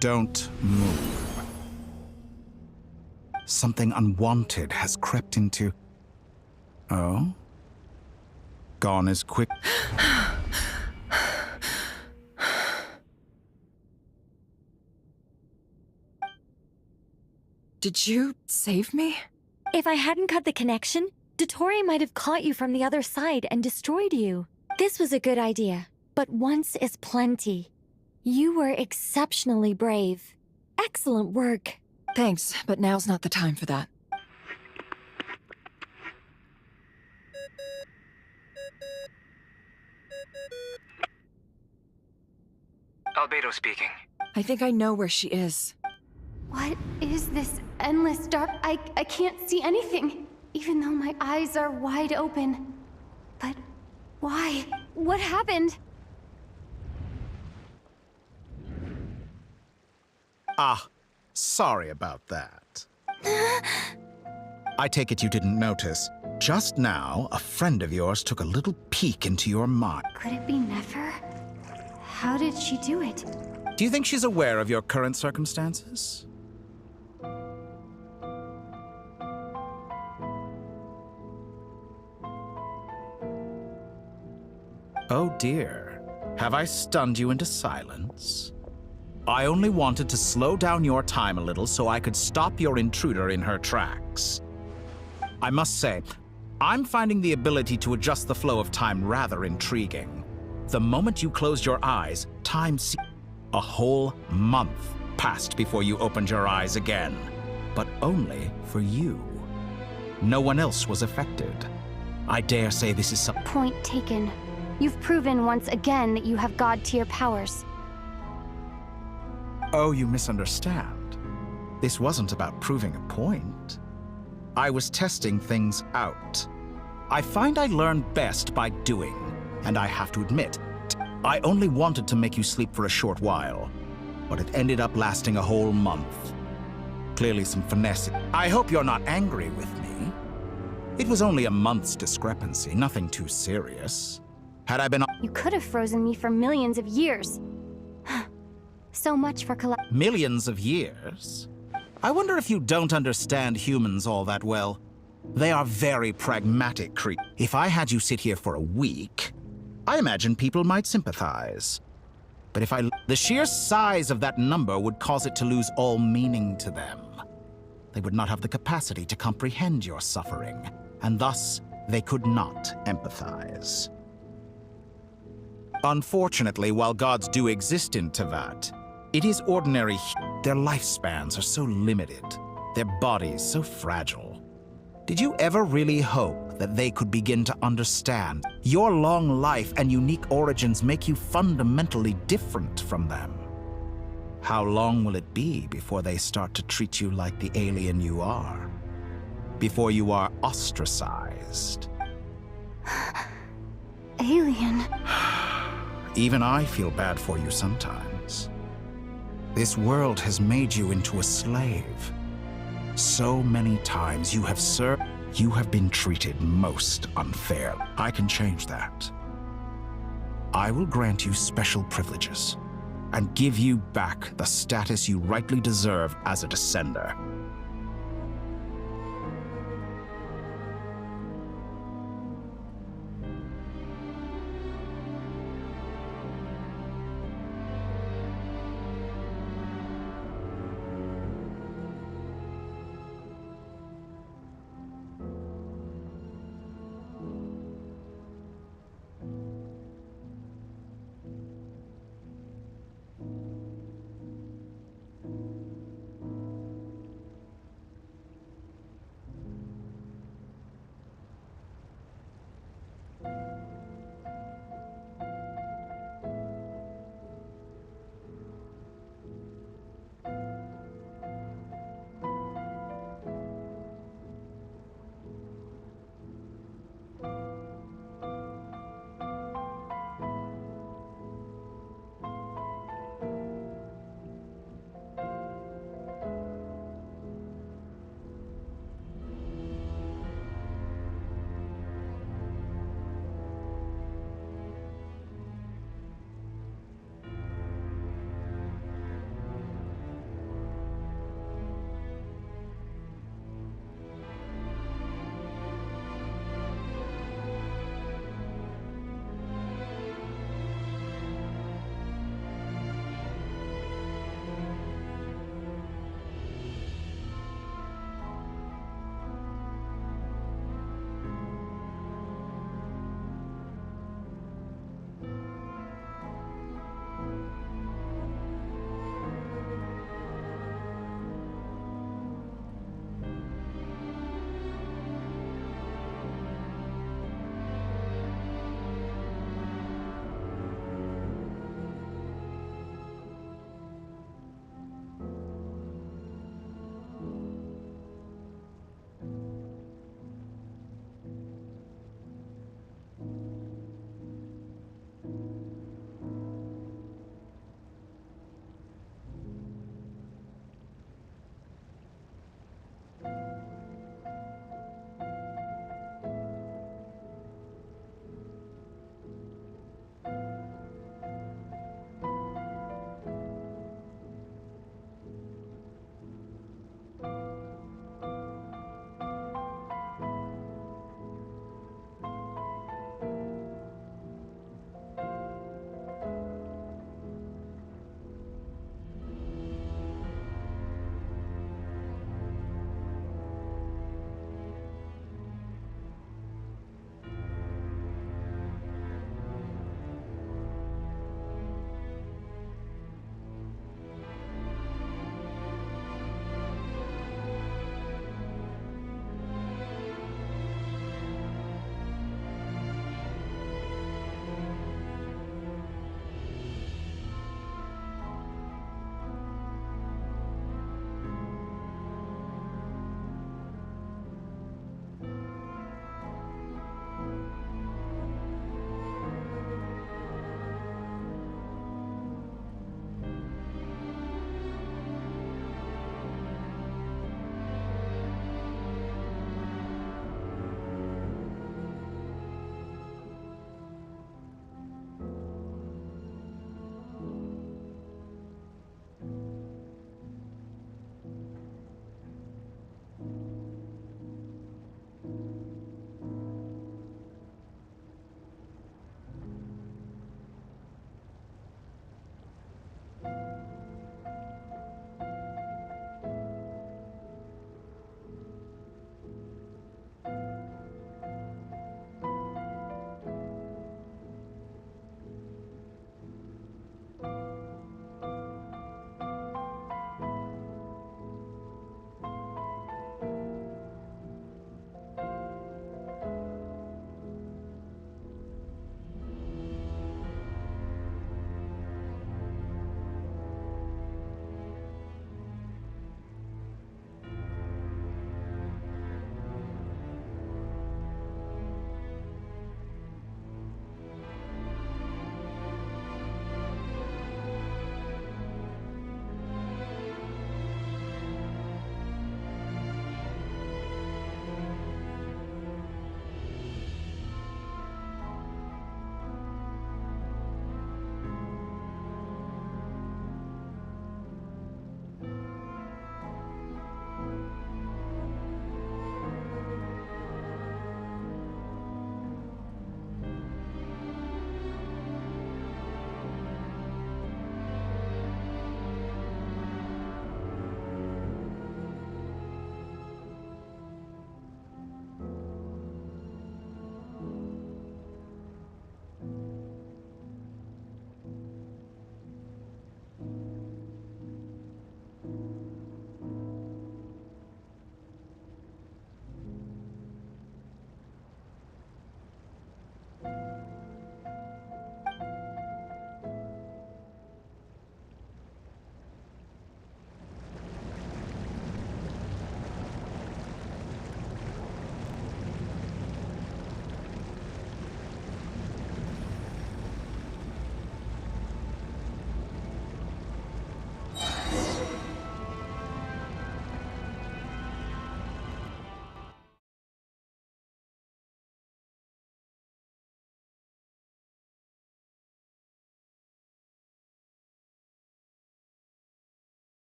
Don't move. Something unwanted has crept into... Oh? Gone as quick... Did you save me? If I hadn't cut the connection, Dottore might have caught you from the other side and destroyed you. This was a good idea, but once is plenty. You were exceptionally brave. Excellent work. Thanks, but now's not the time for that. Albedo speaking. I think I know where she is. What is this endless dark? I can't see anything, even though my eyes are wide open. But why? What happened? Ah, sorry about that. I take it you didn't notice. Just now, a friend of yours took a little peek into your mind. Could it be Nefer? How did she do it? Do you think she's aware of your current circumstances? Oh dear. Have I stunned you into silence? I only wanted to slow down your time a little so I could stop your intruder in her tracks. I must say, I'm finding the ability to adjust the flow of time rather intriguing. The moment you closed your eyes, time a whole month passed before you opened your eyes again. But only for you. No one else was affected. I dare say this is some— Point taken. You've proven once again that you have god-tier powers. Oh, you misunderstand. This wasn't about proving a point. I was testing things out. I find I learn best by doing, and I have to admit, I only wanted to make you sleep for a short while, but it ended up lasting a whole month. Clearly some finesse. I hope you're not angry with me. It was only a month's discrepancy, nothing too serious. Had I been— You could have frozen me for millions of years. So much for Millions of years? I wonder if you don't understand humans all that well. They are very pragmatic creatures. If I had you sit here for a week, I imagine people might sympathize. But if the sheer size of that number would cause it to lose all meaning to them. They would not have the capacity to comprehend your suffering, and thus they could not empathize. Unfortunately, while gods do exist in Teyvat, it is ordinary. Their lifespans are so limited, their bodies so fragile. Did you ever really hope that they could begin to understand your long life and unique origins make you fundamentally different from them? How long will it be before they start to treat you like the alien you are? Before you are ostracized? Alien. Even I feel bad for you sometimes. This world has made you into a slave. So many times you have served, you have been treated most unfair. I can change that. I will grant you special privileges and give you back the status you rightly deserve as a descender.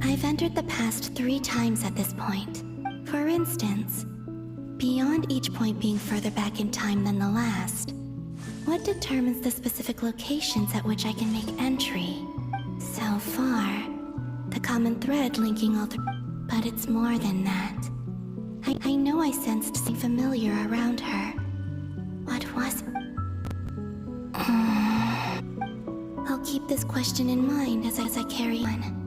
I've entered the past 3 times at this point. For instance, beyond each point being further back in time than the last, what determines the specific locations at which I can make entry? So far, the common thread linking all but it's more than that. I know I sensed something familiar around her. What was... I'll keep this question in mind as I carry on.